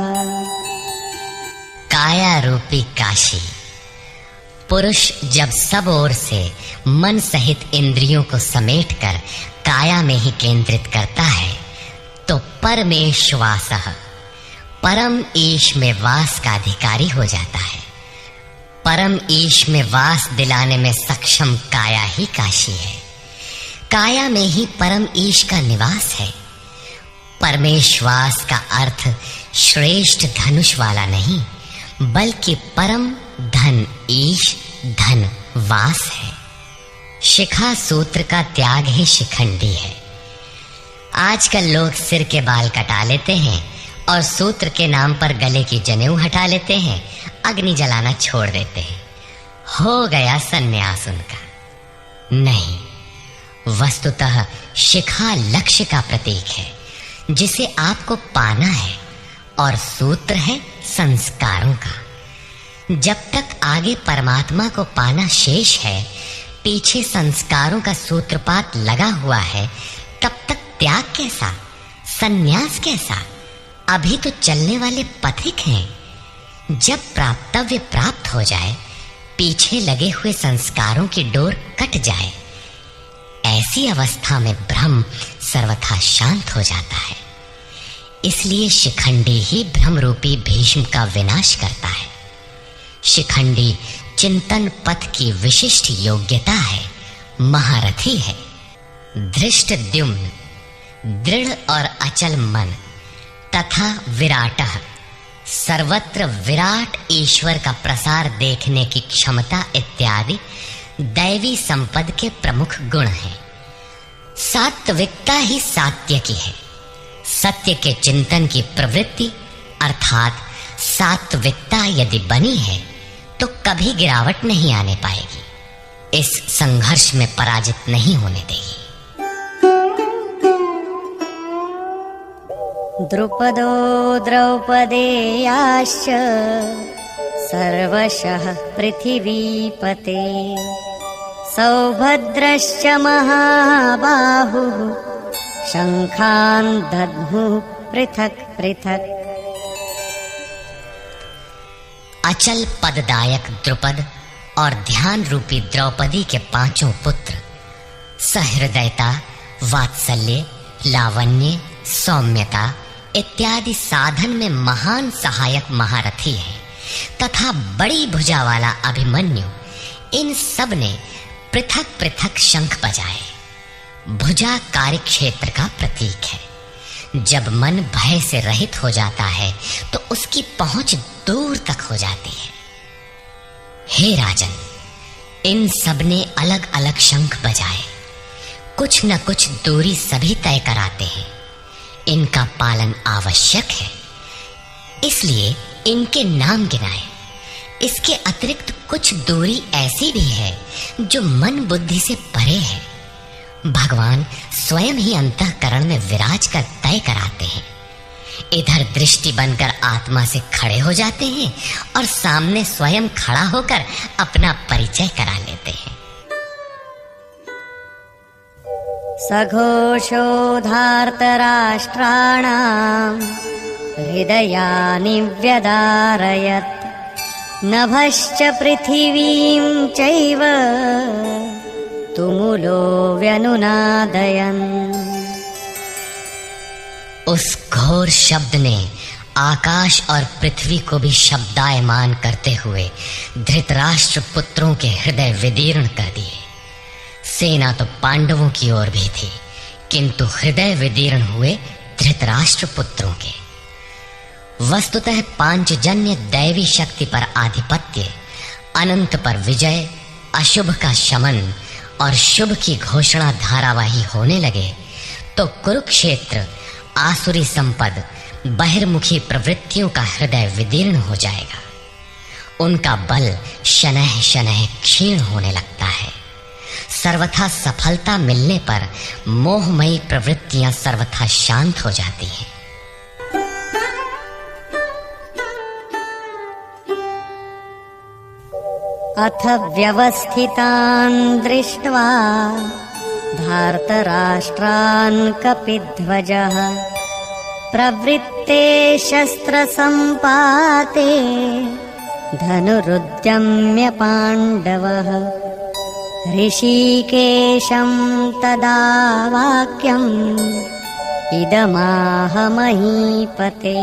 काया रूपी काशी। पुरुष जब सब ओर से मन सहित इंद्रियों को समेटकर काया में ही केंद्रित करता है तो परमेश्वासः, परम ईश में वास का अधिकारी हो जाता है। परम ईश में वास दिलाने में सक्षम काया ही काशी है। काया में ही परम ईश का निवास है। परमेश्वास का अर्थ श्रेष्ठ धनुष वाला नहीं, बल्कि परम धन ईश धन वास है। शिखा सूत्र का त्याग ही शिखंडी है। आजकल लोग सिर के बाल कटा लेते हैं और सूत्र के नाम पर गले की जनेऊ हटा लेते हैं, अग्नि जलाना छोड़ देते हैं। हो गया सन्यास उनका। नहीं, वस्तुतः शिखा लक्ष्य का प्रतीक है जिसे आपको पाना है, और सूत्र है संस्कारों का। जब तक आगे परमात्मा को पाना शेष है, पीछे संस्कारों का सूत्रपात लगा हुआ है, तब तक त्याग कैसा, सन्यास कैसा? अभी तो चलने वाले पथिक हैं। जब प्राप्तव्य प्राप्त हो जाए, पीछे लगे हुए संस्कारों की डोर कट जाए, ऐसी अवस्था में ब्रह्म सर्वथा शांत हो जाता है। इसलिए शिखंडी ही ब्रह्म रूपी भीष्म का विनाश करता है। शिखंडी चिंतन पथ की विशिष्ट योग्यता है, महारथी है। धृष्टद्युम्न दृढ़ और अचल मन तथा विराटः, सर्वत्र विराट ईश्वर का प्रसार देखने की क्षमता इत्यादि दैवी संपद के प्रमुख गुण हैं। सात्विकता ही सात्य की है। सत्य के चिंतन की प्रवृत्ति अर्थात सात्विकता यदि बनी है तो कभी गिरावट नहीं आने पाएगी। इस संघर्ष में पराजित नहीं होने देगी। द्रुपदो द्रौपदेयाश्च सर्वशः पृथिवीपते, सौभद्रश्च महाबाहुः शंखान् दद्मुः पृथक् पृथक्। अचल पददायक द्रुपद और ध्यान रूपी द्रौपदी के पांचों पुत्र सहृदयता, वात्सल्य, लावण्य, सौम्यता इत्यादि साधन में महान सहायक महारथी है तथा बड़ी भुजा वाला अभिमन्यु, इन सब ने पृथक पृथक शंख बजाए। भुजा कार्य क्षेत्र का प्रतीक है। जब मन भय से रहित हो जाता है तो उसकी पहुंच दूर तक हो जाती है। हे राजन, इन सब ने अलग अलग शंख बजाए। कुछ न कुछ दूरी सभी तय कराते हैं। इनका पालन आवश्यक है, इसलिए इनके नाम गिनाए। इसके अतिरिक्त कुछ दूरी ऐसी भी है जो मन बुद्धि से परे है। भगवान स्वयं ही अंतःकरण में विराज कर तय कराते हैं। इधर दृष्टि बनकर आत्मा से खड़े हो जाते हैं और सामने स्वयं खड़ा होकर अपना परिचय करा लेते हैं। सघोषोधार्तराष्ट्राणां हृदयानि व्यदारयत्, नभश्च पृथिवीं चैव तुमुलो व्यनुनादयन्। उस घोर शब्द ने आकाश और पृथ्वी को भी शब्दायमान करते हुए धृतराष्ट्र पुत्रों के हृदय विदीर्ण कर दिए। सेना तो पांडवों की ओर भी थी, किंतु हृदय विदीर्ण हुए धृतराष्ट्र पुत्रों के। वस्तुतः पांचजन्य दैवी शक्ति पर आधिपत्य, अनंत पर विजय, अशुभ का शमन और शुभ की घोषणा धारावाही होने लगे तो कुरुक्षेत्र आसुरी संपद, बहिर्मुखी प्रवृत्तियों का हृदय विदीर्ण हो जाएगा। उनका बल शनैः शनैः क्षीण होने लगता है। सर्वथा सफलता मिलने पर मोहमयी प्रवृत्तियां सर्वथा शांत हो जाती हैं। अथ व्यवस्थितान् दृष्ट्वा धार्तराष्ट्रान् कपिध्वजः प्रवृत्ते शस्त्रसम्पाते धनुरुद्यम्य पाण्डवः ऋषिकेशं तदा वाक्यम् इदमाह महीपते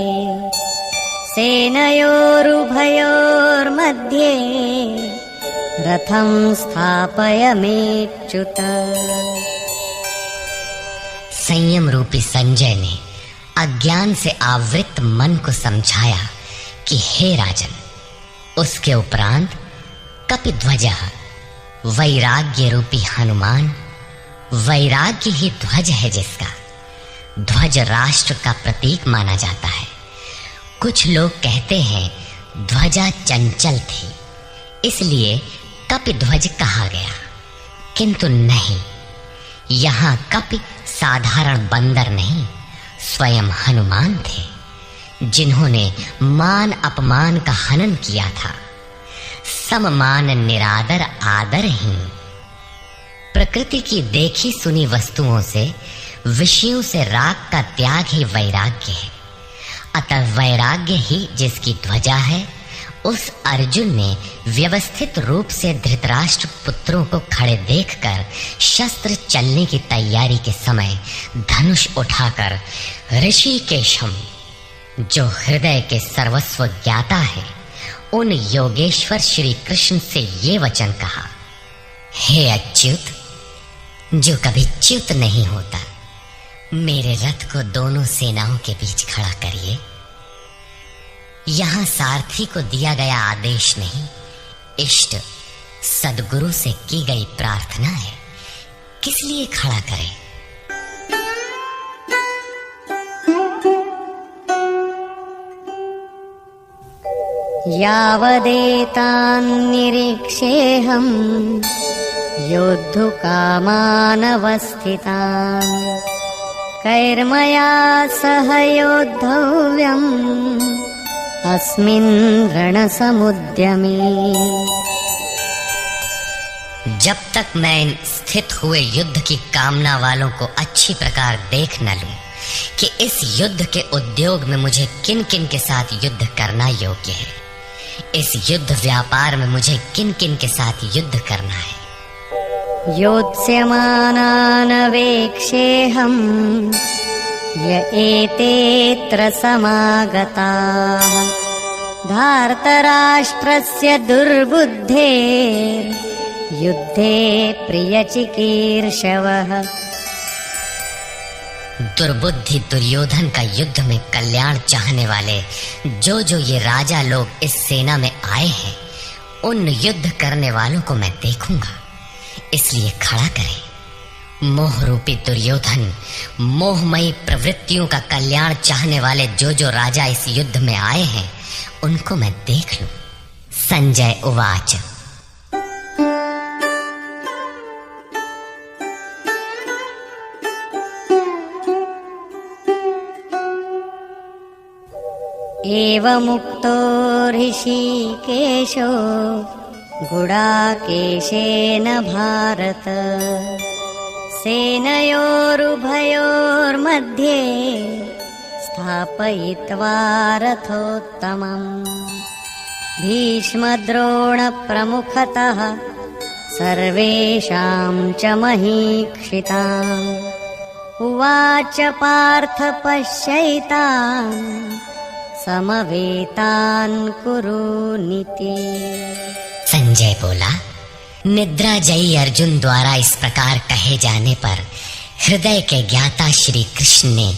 सेनयोरुभयोर्मध्ये रथं स्थापयमेच्युत। संयम रूपी संजय ने अज्ञान से आवृत मन को समझाया कि हे राजन, उसके उपरांत कपिध्वजः वैराग्य रूपी हनुमान, वैराग्य ही ध्वज है जिसका ध्वज राष्ट्र का प्रतीक माना जाता है। कुछ लोग कहते हैं ध्वजा चंचल थी इसलिए कपिध्वज कहा गया, किंतु नहीं, यहाँ कपि साधारण बंदर नहीं, स्वयं हनुमान थे जिन्होंने मान अपमान का हनन किया था। सममान निरादर आदरहीन। प्रकृति की देखी सुनी वस्तुओं से, विषयों से राग का त्याग ही वैराग्य है। अतः वैराग्य ही जिसकी ध्वजा है, उस अर्जुन ने व्यवस्थित रूप से धृतराष्ट्र पुत्रों को खड़े देखकर शस्त्र चलने की तैयारी के समय धनुष उठाकर ऋषिकेशम, जो हृदय के सर्वस्व ज्ञाता है, उन योगेश्वर श्री कृष्ण से ये वचन कहा, हे अच्युत, जो कभी च्युत नहीं होता, मेरे रथ को दोनों सेनाओं के बीच खड़ा करिए। यहाँ सारथी को दिया गया आदेश नहीं, इष्ट सदगुरु से की गई प्रार्थना है, किस लिए खड़ा करें? यावदेतान्निरीक्षेऽहं योद्धुकामानवस्थितान् कैर्मया सह योद्धव्यम् अस्मिन् रणसमुद्यमे। जब तक मैं इन स्थित हुए युद्ध की कामना वालों को अच्छी प्रकार देख न लूं कि इस युद्ध के उद्योग में मुझे किन किन के साथ युद्ध करना योग्य है, इस युद्ध व्यापार में मुझे किन किन के साथ युद्ध करना है। योत्स्यमानानवेक्षेऽहम् य एतेऽत्र समागताः धार्तराष्ट्रस्य दुर्बुद्धेर्युद्धे प्रियचिकीर्षवः। दुर्बुद्धि दुर्योधन का युद्ध में कल्याण चाहने वाले जो ये राजा लोग इस सेना में आए हैं, उन युद्ध करने वालों को मैं देखूंगा, इसलिए खड़ा करें। मोह रूपी दुर्योधन, मोहमयी प्रवृत्तियों का कल्याण चाहने वाले जो राजा इस युद्ध में आए हैं, उनको मैं देख लूं। संजय उवाच। एवमुक्तो ऋषिकेशो गुडाकेशेन भारत सेनयोरुभयोर्मध्ये स्थापयित्वा रथोत्तमम् भीष्मद्रोणप्रमुखतः सर्वेषां च महीक्षितान् उवाच पार्थ पश्यैतान् समवेतान् कुरुनीति। संजय बोला, निद्राजयी अर्जुन द्वारा इस प्रकार कहे जाने पर हृदय के ज्ञाता श्री कृष्ण ने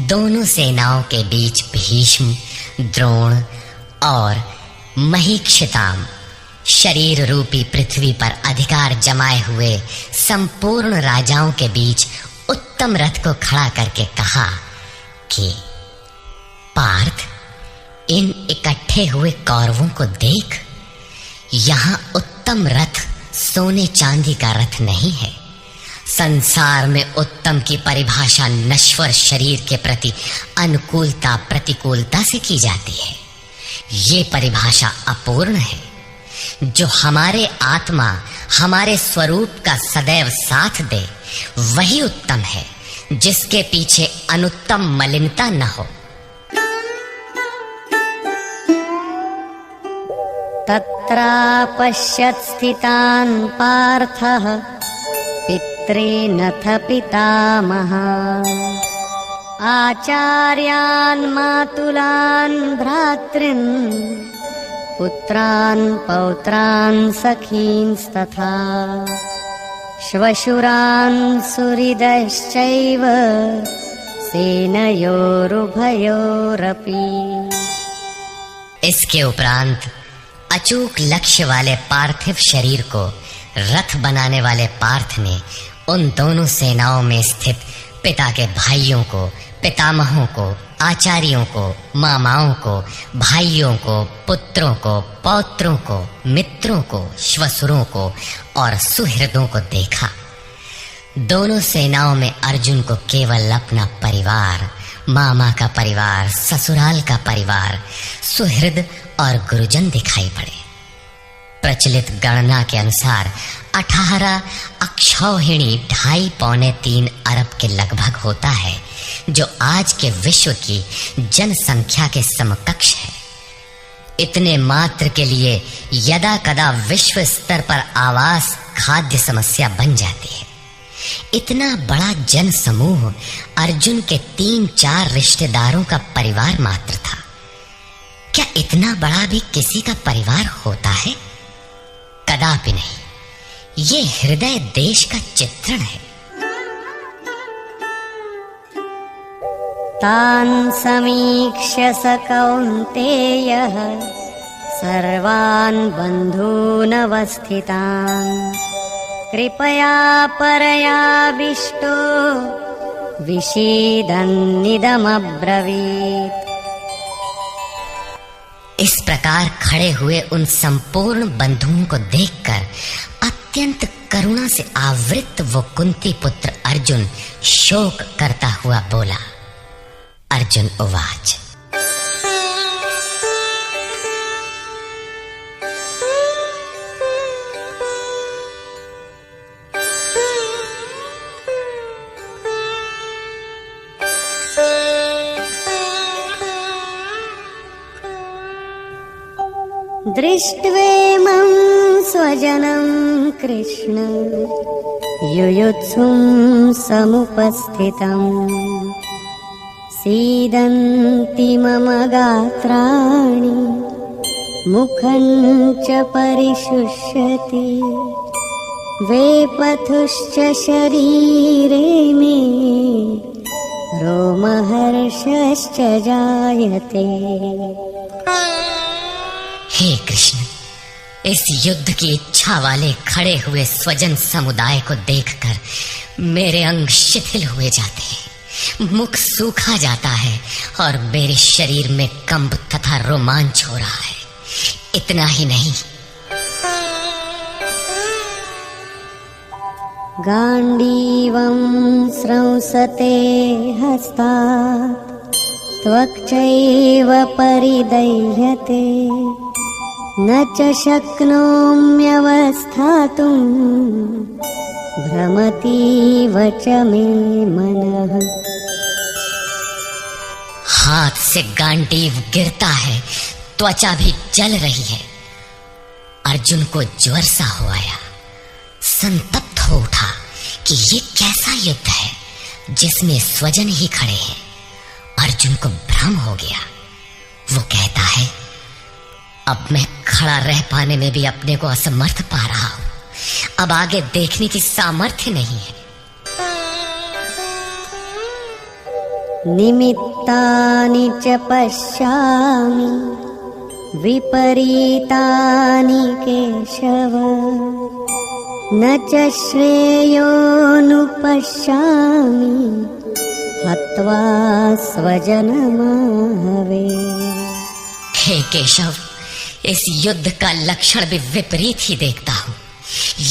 दोनों सेनाओं के बीच भीष्म, द्रोण और महीक्षिताम शरीर रूपी पृथ्वी पर अधिकार जमाए हुए संपूर्ण राजाओं के बीच उत्तम रथ को खड़ा करके कहा कि पार्थ, इन इकट्ठे हुए कौरवों को देख, यहाँ उत्तम रथ सोने चांदी का रथ नहीं है। संसार में उत्तम की परिभाषा नश्वर शरीर के प्रति अनुकूलता प्रतिकूलता से की जाती है। ये परिभाषा अपूर्ण है। जो हमारे आत्मा हमारे स्वरूप का सदैव साथ दे, वही उत्तम है, जिसके पीछे अनुत्तम मलिनता न हो। तत्रापश्यत् स्थितान् पार्थः पितॄनथ पितामहान् आचार्यान् मातुलान् भ्रातॄन् पुत्रान् पौत्रान् सखींस्तथा श्वशुरान् सुहृदश्चैव सेनयोरुभयोरपि। इसके उपरांत अचूक लक्ष्य वाले पार्थिव शरीर को रथ बनाने वाले पार्थ ने उन दोनों सेनाओं में स्थित पिता के भाइयों को, पितामहों को, आचार्यों को, मामाओं को, भाइयों को, पुत्रों को, पौत्रों को, मित्रों को, श्वशुरों को और सुहृदों को देखा। दोनों सेनाओं में अर्जुन को केवल अपना परिवार, मामा का परिवार, ससुराल का परिवार, सुहृद और गुरुजन दिखाई पड़े। प्रचलित गणना के अनुसार 18 अक्षौहिणी 2.5-3 अरब के लगभग होता है, जो आज के विश्व की जनसंख्या के समकक्ष है। इतने मात्र के लिए यदा कदा विश्व स्तर पर आवास खाद्य समस्या बन जाती है। इतना बड़ा जन समूह अर्जुन के 3-4 रिश्तेदारों का परिवार मात्र था। क्या इतना बड़ा भी किसी का परिवार होता है? कदापि नहीं। ये हृदय देश का चित्रण है। तान् समीक्ष्य स कौन्तेयः सर्वान् बन्धूनवस्थितान् कृपया परयाविष्टो विषीदन्निदमब्रवीत्। इस प्रकार खड़े हुए उन संपूर्ण बंधुओं को देखकर अत्यंत करुणा से आवृत वो कुंती पुत्र अर्जुन शोक करता हुआ बोला। अर्जुन उवाच। दृष्ट्वेमं स्वजनं कृष्ण युयुत्सुं समुपस्थितम् सीदन्ति मम गात्राणि मुखं च परिशुष्यति वेपथुश्च शरीरे मे रोमहर्षश्च जायते। हे कृष्ण, इस युद्ध की इच्छा वाले खड़े हुए स्वजन समुदाय को देखकर मेरे अंग शिथिल हुए जाते हैं, मुख सूखा जाता है और मेरे शरीर में कंप तथा रोमांच हो रहा है। इतना ही नहीं, गांडीवं स्रंसते हस्तात् त्वक्चैव परिदह्यते न च शक्नोम्यवस्थातुं भ्रमतीव च मे मनः। हाथ से गांडीव गिरता है, त्वचा भी जल रही है। अर्जुन को ज्वर सा हो आया, संतप्त हो उठा कि ये कैसा युद्ध है जिसमें स्वजन ही खड़े हैं। अर्जुन को भ्रम हो गया। वो कहता है, अब मैं खड़ा रह पाने में भी अपने को असमर्थ पा रहा हूं। अब आगे देखने की सामर्थ्य नहीं है। निमित्तानि च पश्यामि विपरीतानि केशव न च श्रेयोनुपश्यामि हत्वा स्वजनमाहवे। हे केशव, इस युद्ध का लक्षण भी विपरीत ही देखता हूँ।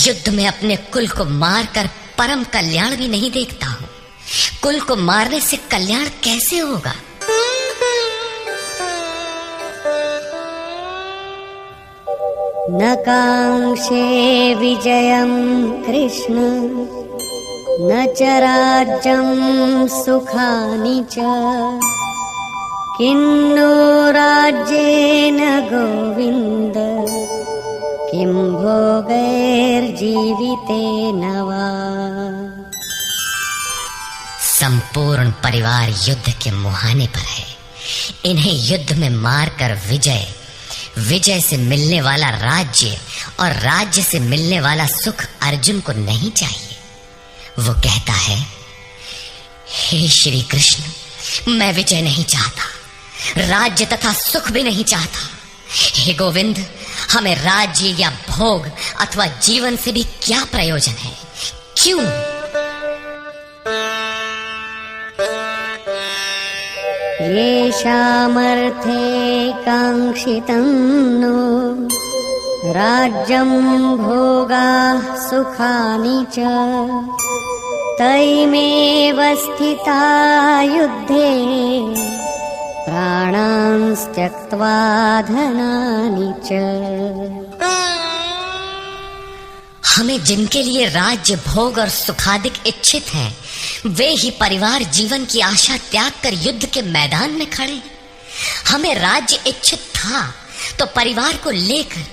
युद्ध में अपने कुल को मारकर परम कल्याण भी नहीं देखता हूँ। कुल को मारने से कल्याण कैसे होगा? न कांक्षे विजयं कृष्ण न च राज्यं सुखानि च किन्नो राज्येन गोविन्द किं भोगैर्जीवितेन वा। संपूर्ण परिवार युद्ध के मुहाने पर है। इन्हें युद्ध में मारकर विजय से मिलने वाला राज्य और राज्य से मिलने वाला सुख अर्जुन को नहीं चाहिए। वो कहता है, हे श्री कृष्ण, मैं विजय नहीं चाहता, राज्य तथा सुख भी नहीं चाहता। हे गोविंद, हमें राज्य या भोग अथवा जीवन से भी क्या प्रयोजन है? क्यों? येषामर्थे काङ्क्षितं नो राज्यं भोगाः सुखानि च तैमेव स्थिता युद्धे प्राणांस् त्यक्त्वा धनानि च। हमें जिनके लिए राज्य भोग और सुखादिक इच्छित हैं, वे ही परिवार जीवन की आशा त्याग कर युद्ध के मैदान में खड़े। हमें राज्य इच्छित था तो परिवार को लेकर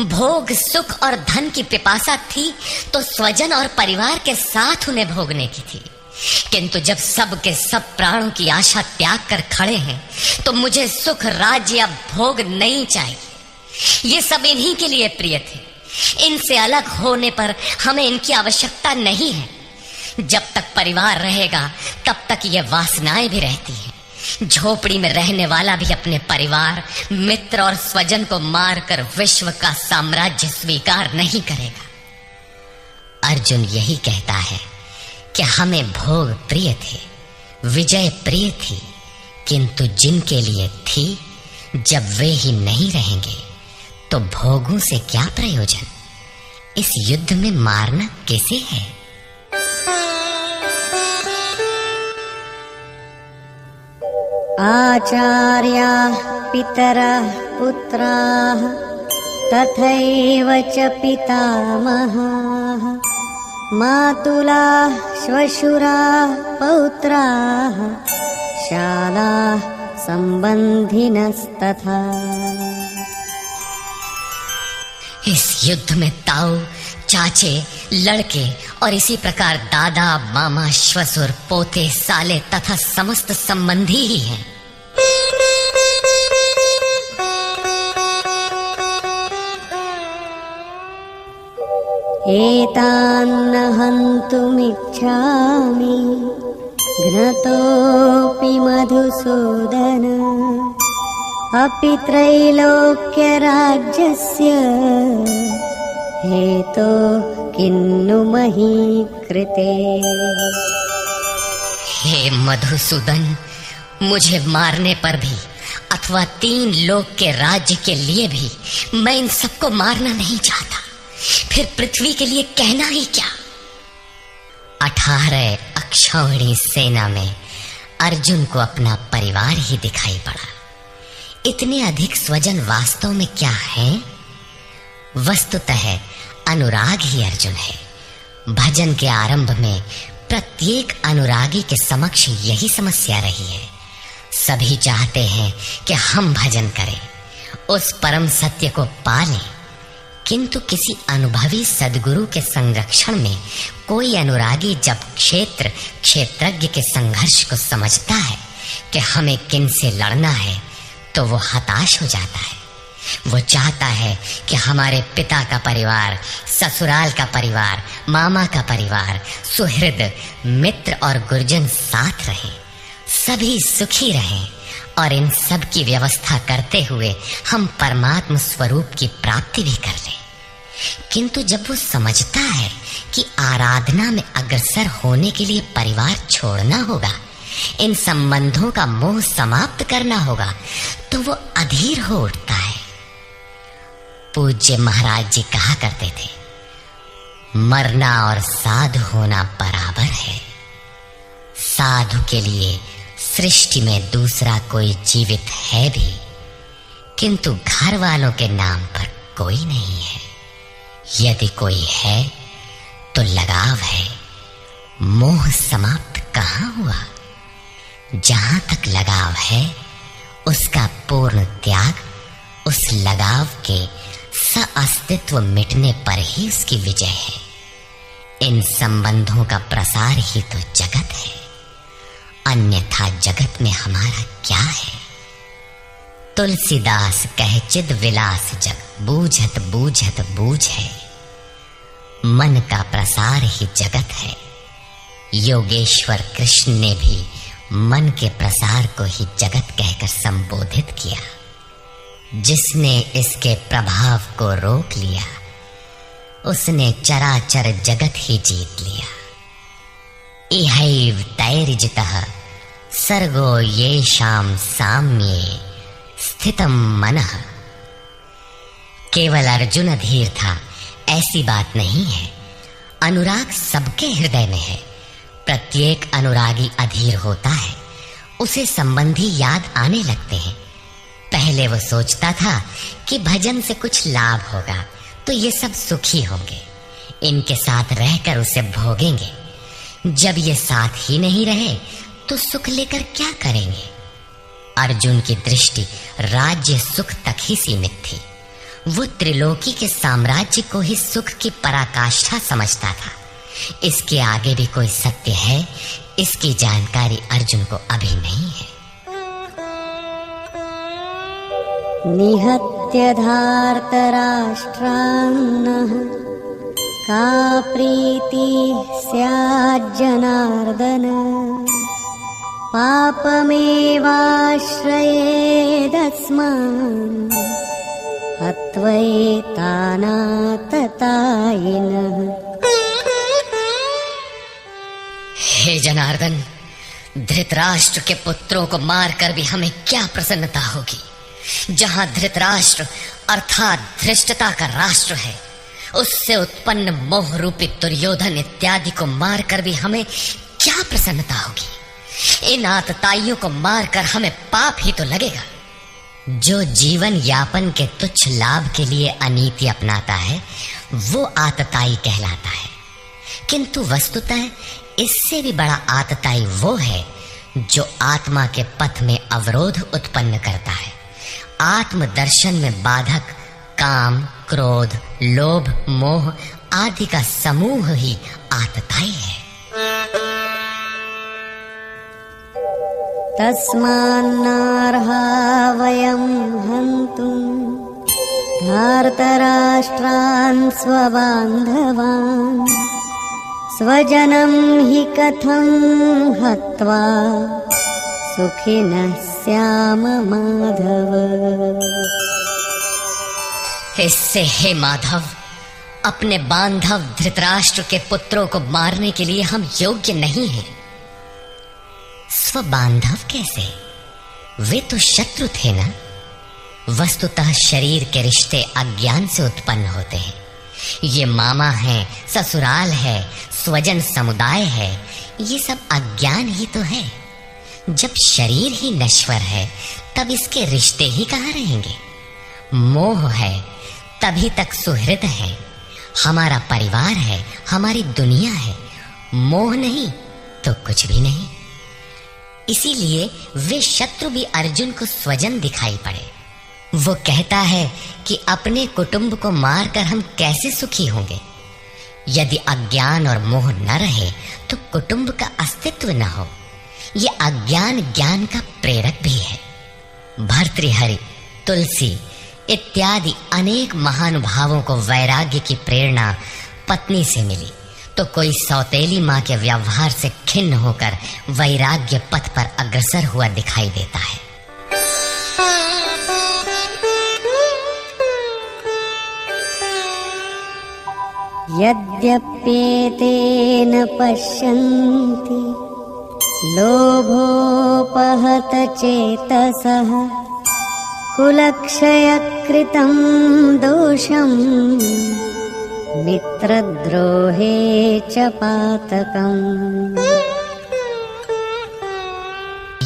भोग सुख और धन की पिपासा थी तो स्वजन और परिवार के साथ उन्हें भोगने की थी। किंतु जब सब के सब प्राणों की आशा त्याग कर खड़े हैं तो मुझे सुख राज्य या भोग नहीं चाहिए। ये सब इन्हीं के लिए प्रिय थे। इनसे अलग होने पर हमें इनकी आवश्यकता नहीं है। जब तक परिवार रहेगा तब तक ये वासनाएं भी रहती हैं। झोपड़ी में रहने वाला भी अपने परिवार, मित्र और स्वजन को मारकर विश्व का साम्राज्य स्वीकार नहीं करेगा। अर्जुन यही कहता है कि हमें भोग प्रिय थे, विजय प्रिय थी, किंतु जिनके लिए थी, जब वे ही नहीं रहेंगे तो भोगों से क्या प्रयोजन? इस युद्ध में मारना कैसे है? आचार्याः पितरः पुत्राः तथैव च पितामहाः मातुलाः श्वशुराः पौत्राः शालाः संबंधिनस्तथा। इस युद्ध में ताऊ, चाचे, लड़के और इसी प्रकार दादा, मामा, श्वशुर, पोते, साले तथा समस्त संबंधी ही हैं। एतान्न हन्तुमिच्छामि घ्नतोऽपि मधुसूदन अपि त्रैलोक्यराज्यस्य हेतो किन्नु मही कृते। हे मधुसूदन, मुझे मारने पर भी अथवा 3 लोक के राज्य के लिए भी मैं इन सबको मारना नहीं चाहता। फिर पृथ्वी के लिए कहना ही क्या? 18 अक्षौहिणी सेना में अर्जुन को अपना परिवार ही दिखाई पड़ा। इतने अधिक स्वजन वास्तव में क्या है? वस्तुतः अनुराग ही अर्जुन है। भजन के आरंभ में प्रत्येक अनुरागी के समक्ष यही समस्या रही है। सभी चाहते हैं कि हम भजन करें, उस परम सत्य को पालें, किंतु किसी अनुभवी सद्गुरु के संरक्षण में कोई अनुरागी जब क्षेत्रज्ञ के संघर्ष को समझता है कि हमें किन से लड़ना है तो वो हताश हो जाता है। वो चाहता है कि हमारे पिता का परिवार, ससुराल का परिवार, मामा का परिवार, सुहृद, मित्र और गुरुजन साथ रहे, सभी सुखी रहें और इन सब की व्यवस्था करते हुए हम परमात्म स्वरूप की प्राप्ति भी कर लें। किंतु जब वो समझता है कि आराधना में अग्रसर होने के लिए परिवार छोड़ना होगा, इन संबंधों का मोह समाप्त करना होगा, तो वो अधीर हो उठता है। पूज्य महाराज जी कहा करते थे, मरना और साधु होना बराबर है। साधु के लिए सृष्टि में दूसरा कोई जीवित है भी, किंतु घर वालों के नाम पर कोई नहीं है। यदि कोई है तो लगाव है, मोह समाप्त कहाँ हुआ? जहां तक लगाव है उसका पूर्ण त्याग उस लगाव के अस्तित्व मिटने पर ही उसकी विजय है। इन संबंधों का प्रसार ही तो जगत है, अन्यथा जगत में हमारा क्या है। तुलसीदास कहे चिद विलास जग, बूझत बूझत बूझ है। मन का प्रसार ही जगत है। योगेश्वर कृष्ण ने भी मन के प्रसार को ही जगत कहकर संबोधित किया। जिसने इसके प्रभाव को रोक लिया, उसने चराचर जगत ही जीत लिया। इहैव तैर्जितः सर्गो येषां साम्ये स्थितम मनः। केवल अर्जुन अधीर था ऐसी बात नहीं है। अनुराग सबके हृदय में है। प्रत्येक अनुरागी अधीर होता है, उसे संबंधी याद आने लगते हैं। पहले वो सोचता था कि भजन से कुछ लाभ होगा तो ये सब सुखी होंगे, इनके साथ रहकर उसे भोगेंगे। जब ये साथ ही नहीं रहे तो सुख लेकर क्या करेंगे। अर्जुन की दृष्टि राज्य सुख तक ही सीमित थी। वो त्रिलोकी के साम्राज्य को ही सुख की पराकाष्ठा समझता था। इसके आगे भी कोई सत्य है, इसकी जानकारी अर्जुन को अभी नहीं है। निहत्य धार्तराष्ट्रान्नः का प्रीति स्याज्जनार्दन। पापमेवाश्रयेदस्मान् हत्वैतानाततायिनः। हे जनार्दन, धृतराष्ट्र के पुत्रों को मारकर भी हमें क्या प्रसन्नता होगी। जहां धृतराष्ट्र अर्थात धृष्टता का राष्ट्र है, उससे उत्पन्न मोह रूपी दुर्योधन इत्यादि को मारकर भी हमें क्या प्रसन्नता होगी। इन आतताइयों को मारकर हमें पाप ही तो लगेगा। जो जीवन यापन के तुच्छ लाभ के लिए अनीति अपनाता है वो आतताई कहलाता है, किंतु वस्तुतः इससे भी बड़ा आतताई वो है जो आत्मा के पथ में अवरोध उत्पन्न करता है। आत्मदर्शन में बाधक काम, क्रोध, लोभ, मोह आदि का समूह ही आतताई है। तस्मान्नार्हा वयं हन्तुं धार्तराष्ट्रान् स्वबान्धवान् स्वजनं हि कथं हत्वा सुखिनः स्याम माधव। इससे हे माधव, अपने बांधव धृतराष्ट्र के पुत्रों को मारने के लिए हम योग्य नहीं हैं। स्वबांधव कैसे? वे तो शत्रु थे ना। वस्तुतः शरीर के रिश्ते अज्ञान से उत्पन्न होते हैं। ये मामा है, ससुराल है, स्वजन समुदाय है, ये सब अज्ञान ही तो है। जब शरीर ही नश्वर है तब इसके रिश्ते ही कहाँ रहेंगे। मोह है तभी तक सुहृद है, हमारा परिवार है, हमारी दुनिया है। मोह नहीं तो कुछ भी नहीं। इसीलिए वे शत्रु भी अर्जुन को स्वजन दिखाई पड़े। वो कहता है कि अपने कुटुंब को मारकर हम कैसे सुखी होंगे। यदि अज्ञान और मोह न रहे तो कुटुंब का अस्तित्व न हो। ये अज्ञान ज्ञान का प्रेरक भी है। भर्तृहरि, तुलसी इत्यादि अनेक महानुभावों को वैराग्य की प्रेरणा पत्नी से मिली, तो कोई सौतेली माँ के व्यवहार से खिन्न होकर वैराग्य पथ पर अग्रसर हुआ दिखाई देता है। यद्यप्येतेन पश्यन्ति लोभोपहत चेतसः कुलक्षयकृतं दोषं मित्रद्रोहे च पातकम्।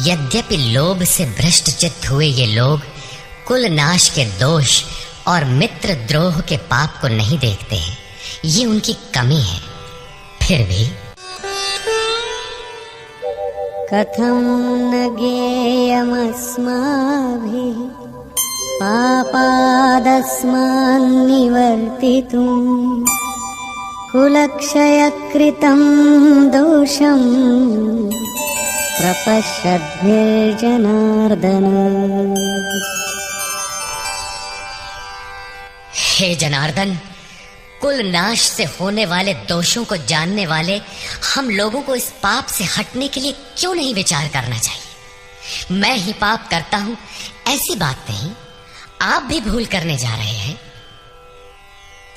यद्यपि लोभ से भ्रष्ट चित्त हुए ये लोग कुल नाश के दोष और मित्र द्रोह के पाप को नहीं देखते हैं। ये उनकी कमी है। फिर भी कथं न ज्ञेयमस्माभिः पापादस्मान्निवर्तितुम् कुलक्षयकृतं दोषं प्रपश्यद्भिर्जनार्दन। हे जनार्दन, कुल नाश से होने वाले दोषों को जानने वाले हम लोगों को इस पाप से हटने के लिए क्यों नहीं विचार करना चाहिए? मैं ही पाप करता हूं ऐसी बात नहीं, आप भी भूल करने जा रहे हैं।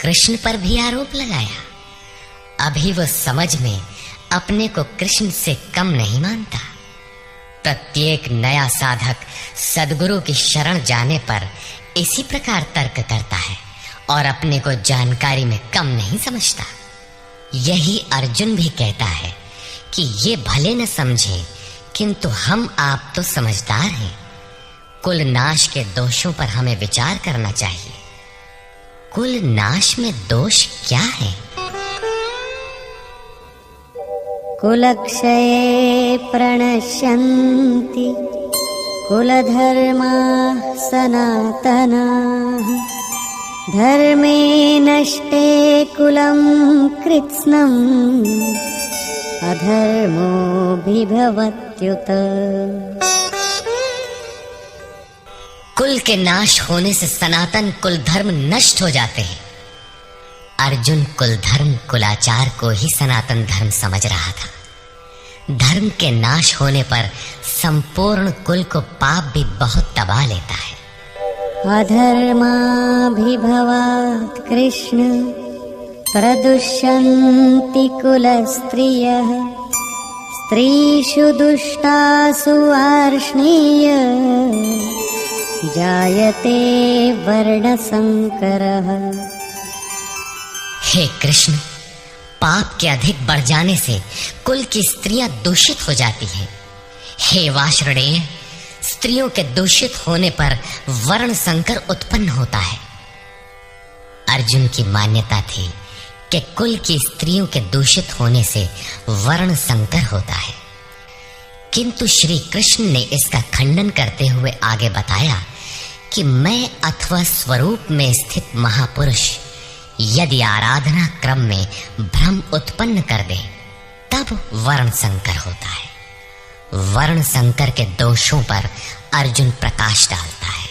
कृष्ण पर भी आरोप लगाया। अभी वो समझ में अपने को कृष्ण से कम नहीं मानता। प्रत्येक नया साधक सद्गुरु की शरण जाने पर इसी प्रकार तर्क करता है और अपने को जानकारी में कम नहीं समझता। यही अर्जुन भी कहता है कि ये भले न समझे, किंतु हम आप तो समझदार हैं। कुल नाश के दोषों पर हमें विचार करना चाहिए। कुल नाश में दोष क्या है? कुलक्षये प्रणश्यन्ति कुलधर्माः सनातनाः धर्मे नष्टे कुलं कृत्स्नम् अधर्मोऽभिभवत्युत। कुल के नाश होने से सनातन कुल धर्म नष्ट हो जाते हैं। अर्जुन कुल धर्म कुलाचार को ही सनातन धर्म समझ रहा था। धर्म के नाश होने पर संपूर्ण कुल को पाप भी बहुत दबा लेता है। अधर्माभिभवात् कृष्ण प्रदुष्यन्ति कुलस्त्रियः स्त्रीषु दुष्टासु वार्ष्णेय जायते वर्णसंकरः। हे कृष्ण, पाप के अधिक बढ़ जाने से कुल की स्त्रियां दूषित हो जाती हैं। हे वार्ष्णेय, स्त्रियों के दूषित होने पर वर्ण संकर उत्पन्न होता है। अर्जुन की मान्यता थी कि कुल की स्त्रियों के दूषित होने से वर्ण संकर होता है, किंतु श्री कृष्ण ने इसका खंडन करते हुए आगे बताया कि मैं अथवा स्वरूप में स्थित महापुरुष यदि आराधना क्रम में भ्रम उत्पन्न कर दे तब वर्ण संकर होता है। वर्ण संकर के दोषों पर अर्जुन प्रकाश डालता है।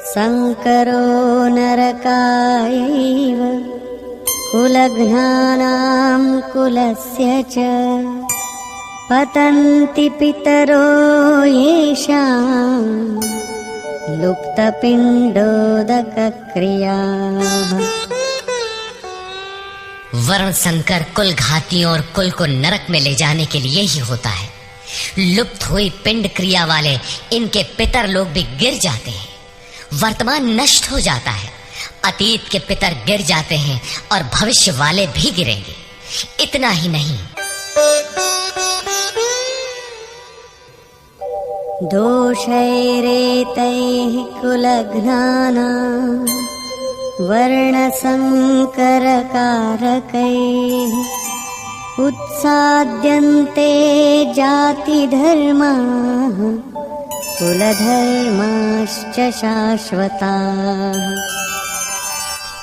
संकरो नरकायैव कुलघ्नानां कुलस्य च पतन्ति पितरो येषां लुप्तपिण्डोदकक्रियाः। वर्ण संकर कुल घातियों और कुल को नरक में ले जाने के लिए ही होता है। लुप्त हुई पिंड क्रिया वाले इनके पितर लोग भी गिर जाते हैं। वर्तमान नष्ट हो जाता है, अतीत के पितर गिर जाते हैं और भविष्य वाले भी गिरेंगे। इतना ही नहीं, दोषैरेतैः कुलघ्नानां वर्णसंकरकारकैः उत्साद्यन्ते जातिधर्माः कुलधर्माश्च शाश्वताः।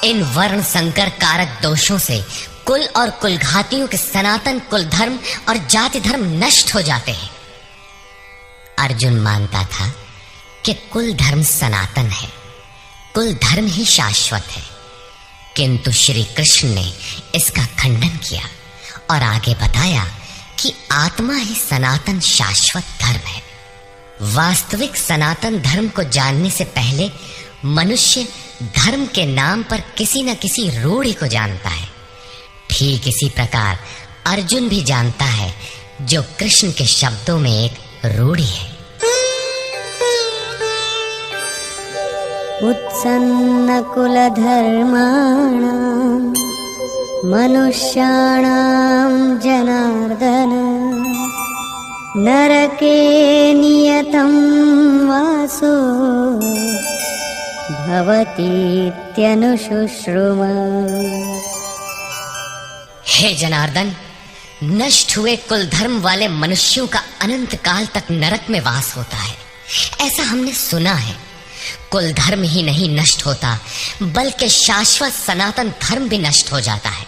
इन वर्ण संकर कारक दोषों से कुल और कुलघातियों के सनातन कुल धर्म और जाति धर्म नष्ट हो जाते हैं। अर्जुन मानता था कि कुल धर्म सनातन है, कुल धर्म ही शाश्वत है, किंतु श्री कृष्ण ने इसका खंडन किया और आगे बताया कि आत्मा ही सनातन शाश्वत धर्म है। वास्तविक सनातन धर्म को जानने से पहले मनुष्य धर्म के नाम पर किसी न किसी रूढ़ि को जानता है। ठीक इसी प्रकार अर्जुन भी जानता है जो कृष्ण के शब्दों में एक रूढ़ि है। उत्सन्न कुलधर्माणां मनुष्याणां जनार्दन नरके नियतं वासो भवतीत्यनुशुश्रुम। हे जनार्दन, नष्ट हुए कुल धर्म वाले मनुष्यों का अनंत काल तक नरक में वास होता है, ऐसा हमने सुना है। कुल धर्म ही नहीं नष्ट होता, बल्कि शाश्वत सनातन धर्म भी नष्ट हो जाता है।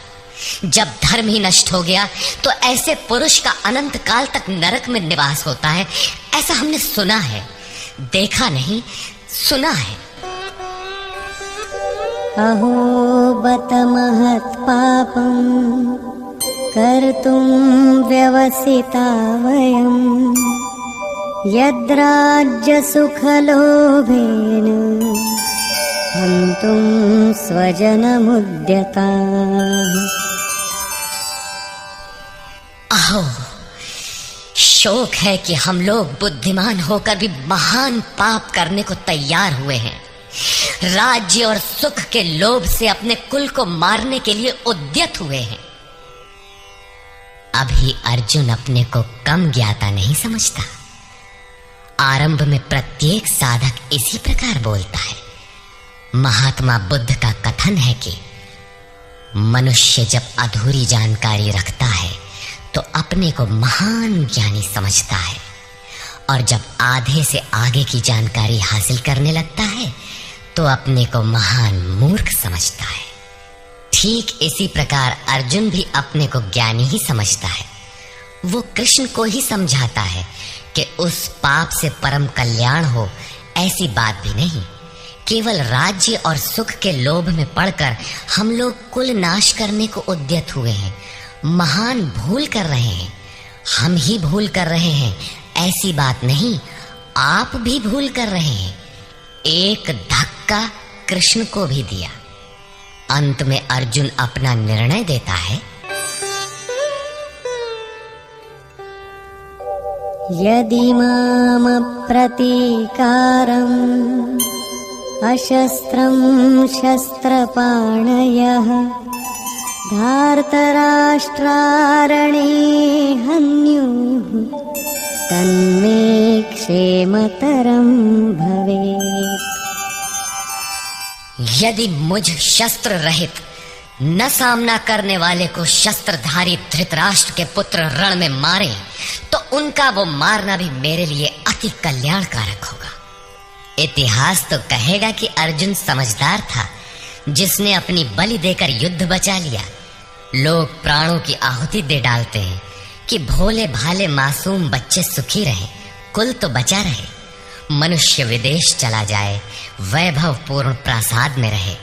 जब धर्म ही नष्ट हो गया तो ऐसे पुरुष का अनंत काल तक नरक में निवास होता है, ऐसा हमने सुना है, देखा नहीं, सुना है। अहो बत महत् पापं कर्तुं व्यवसिता वयं यद्राज्य सुखलोभेन हन्तुं स्वजनमुद्यताः। अहो, शोक है कि हम लोग बुद्धिमान होकर भी महान पाप करने को तैयार हुए हैं। राज्य और सुख के लोभ से अपने कुल को मारने के लिए उद्यत हुए हैं। अभी अर्जुन अपने को कम ज्ञाता नहीं समझता। आरंभ में प्रत्येक साधक इसी प्रकार बोलता है। महात्मा बुद्ध का कथन है कि मनुष्य जब अधूरी जानकारी रखता है तो अपने को महान ज्ञानी समझता है, और जब आधे से आगे की जानकारी हासिल करने लगता है तो अपने को महान मूर्ख समझता है। ठीक इसी प्रकार अर्जुन भी अपने को ज्ञानी ही समझता है। वो कृष्ण को ही समझाता है कि उस पाप से परम कल्याण हो, ऐसी बात भी नहीं। केवल राज्य और सुख के लोभ में पड़कर हम लोग कुल नाश करने को उद्यत हुए हैं, महान भूल कर रहे हैं। हम ही भूल कर रहे हैं, ऐसी बात नहीं, आप भी भूल कर रहे हैं। एक धक्का कृष्ण को भी दिया। अंत में अर्जुन अपना निर्णय देता है। यदि माम प्रतीकारम् अशस्त्रं शस्त्रपाणयः धार्तराष्ट्रारणे हन्युः तन्मे क्षेमतरं भवेत्। यदि मुझ शस्त्र रहित न सामना करने वाले को शस्त्रधारी धृतराष्ट्र के पुत्र रण में मारे तो उनका वो मारना भी मेरे लिए अति कल्याणकारक होगा। इतिहास तो कहेगा कि अर्जुन समझदार था, जिसने अपनी बलि देकर युद्ध बचा लिया। लोग प्राणों की आहुति दे डालते हैं कि भोले भाले मासूम बच्चे सुखी रहे, कुल तो बचा रहे। मनुष्य विदेश चला जाए, वैभव पूर्ण प्रासाद में रहे,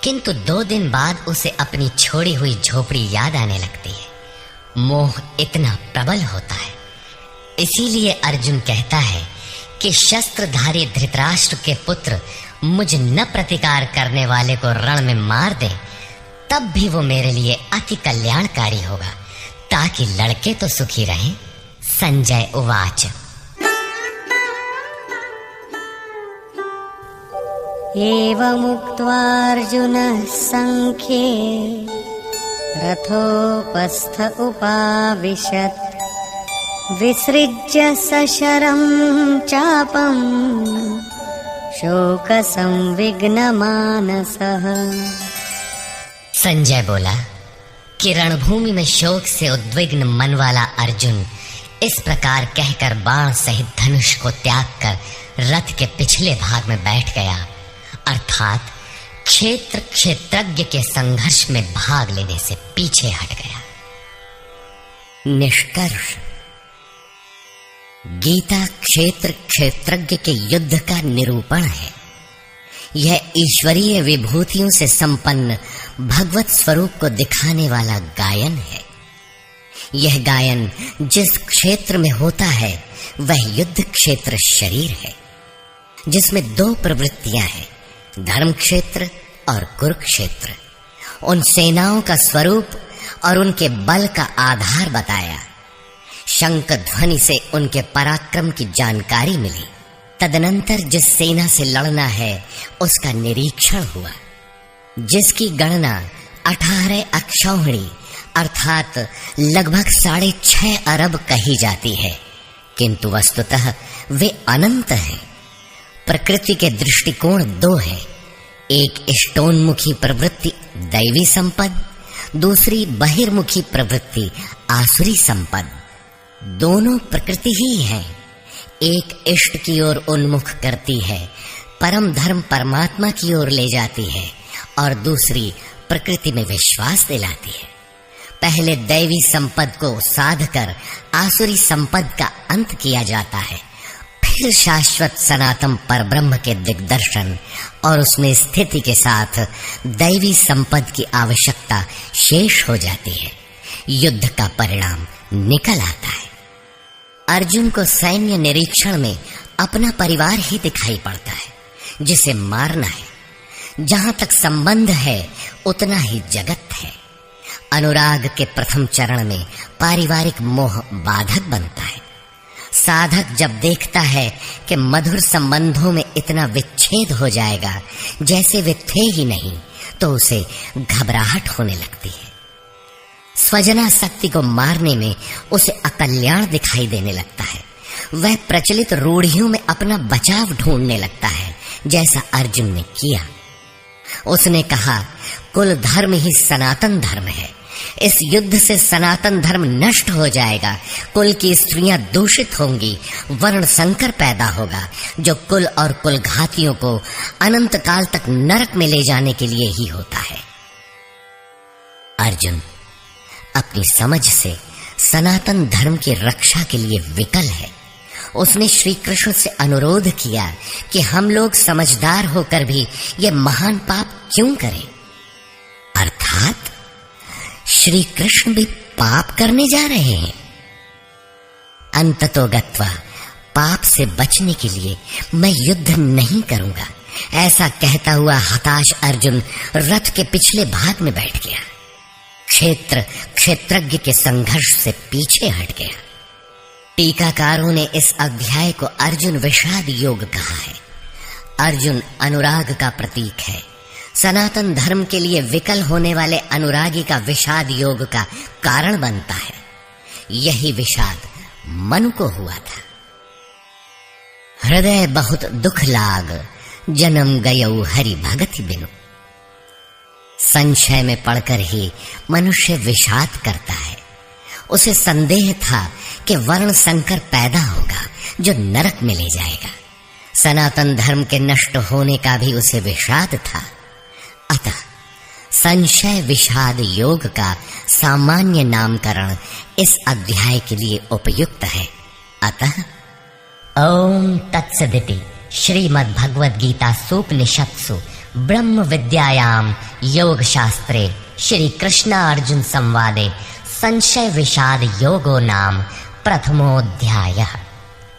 किंतु 2 दिन बाद उसे अपनी छोड़ी हुई झोपड़ी याद आने लगती है। मोह इतना प्रबल होता है। इसीलिए अर्जुन कहता है कि शस्त्रधारी धृतराष्ट्र के पुत्र मुझ न प्रतिकार करने वाले को रण में मार दे, तब भी वो मेरे लिए अति कल्याणकारी होगा, ताकि लड़के तो सुखी रहें। संजय उवाच। एवमुक्त्वा अर्जुनः संख्ये रथोपस्थ उपाविशत् विसृज्य सशरं चापं शोकसंविघ्नमानसः। संजय बोला कि रणभूमि में शोक से उद्विग्न मन वाला अर्जुन इस प्रकार कहकर बाण सहित धनुष को त्याग कर रथ के पिछले भाग में बैठ गया, अर्थात क्षेत्र क्षेत्रज्ञ के संघर्ष में भाग लेने से पीछे हट गया। निष्कर्ष, गीता क्षेत्र क्षेत्रज्ञ के युद्ध का निरूपण है। यह ईश्वरीय विभूतियों से संपन्न भगवत स्वरूप को दिखाने वाला गायन है। यह गायन जिस क्षेत्र में होता है वह युद्ध क्षेत्र शरीर है, जिसमें 2 प्रवृत्तियां हैं, धर्म क्षेत्र और कुरुक्षेत्र। उन सेनाओं का स्वरूप और उनके बल का आधार बताया। शंख ध्वनि से उनके पराक्रम की जानकारी मिली। तदनंतर जिस सेना से लड़ना है उसका निरीक्षण हुआ, जिसकी गणना 18 अक्षौहिणी अर्थात लगभग 6.5 अरब कही जाती है, किंतु वस्तुतः वे अनंत हैं। प्रकृति के दृष्टिकोण 2 है, एक इष्टोन्मुखी प्रवृत्ति दैवी संपद, दूसरी बहिर्मुखी प्रवृत्ति आसुरी संपद। दोनों प्रकृति ही है। एक इष्ट की ओर उन्मुख करती है, परम धर्म परमात्मा की ओर ले जाती है, और दूसरी प्रकृति में विश्वास दिलाती है। पहले दैवी संपद को साध कर आसुरी संपद का अंत किया जाता है, फिर शाश्वत सनातन परब्रह्म के दिग्दर्शन और उसमें स्थिति के साथ दैवी संपद की आवश्यकता शेष हो जाती है। युद्ध का परिणाम निकल आता है। अर्जुन को सैन्य निरीक्षण में अपना परिवार ही दिखाई पड़ता है, जिसे मारना है। जहां तक संबंध है उतना ही जगत है। अनुराग के प्रथम चरण में पारिवारिक मोह बाधक बनता है। साधक जब देखता है कि मधुर संबंधों में इतना विच्छेद हो जाएगा जैसे वे थे ही नहीं, तो उसे घबराहट होने लगती है। स्वजना शक्ति को मारने में उसे अकल्याण दिखाई देने लगता है। वह प्रचलित रूढ़ियों में अपना बचाव ढूंढने लगता है, जैसा अर्जुन ने किया। उसने कहा, कुल धर्म ही सनातन धर्म है। इस युद्ध से सनातन धर्म नष्ट हो जाएगा। कुल की स्त्रियां दूषित होंगी, वर्ण संकर पैदा होगा, जो कुल और कुल घातियों को अनंत काल तक नरक में ले जाने के लिए ही होता है। अर्जुन अपनी समझ से सनातन धर्म की रक्षा के लिए विकल है। उसने श्री कृष्ण से अनुरोध किया कि हम लोग समझदार होकर भी ये महान पाप क्यों करें। अर्थात श्री कृष्ण भी पाप करने जा रहे हैं। अंततोगत्वा पाप से बचने के लिए मैं युद्ध नहीं करूंगा, ऐसा कहता हुआ हताश अर्जुन रथ के पिछले भाग में बैठ गया। क्षेत्रज्ञ के संघर्ष से पीछे हट गया। टीकाकारों ने इस अध्याय को अर्जुन विषाद योग कहा है। अर्जुन अनुराग का प्रतीक है। सनातन धर्म के लिए विकल होने वाले अनुरागी का विषाद योग का कारण बनता है। यही विषाद मनु को हुआ था। हृदय बहुत दुख लाग, जन्म गयौ हरि भगति बिनु। संशय में पड़कर ही मनुष्य विषाद करता है। उसे संदेह था कि वर्ण संकर पैदा होगा जो नरक में ले जाएगा। सनातन धर्म के नष्ट होने का भी उसे विषाद था। अतः संशय विषाद योग का सामान्य नामकरण इस अध्याय के लिए उपयुक्त है। अतः ओम तत्सदिति श्रीमद् भगवद गीता सूपनिषत्सु ब्रह्म विद्यायाम योग शास्त्रे श्री कृष्णार्जुन संवादे संशय विषाद योगो नाम प्रथमोऽध्यायः।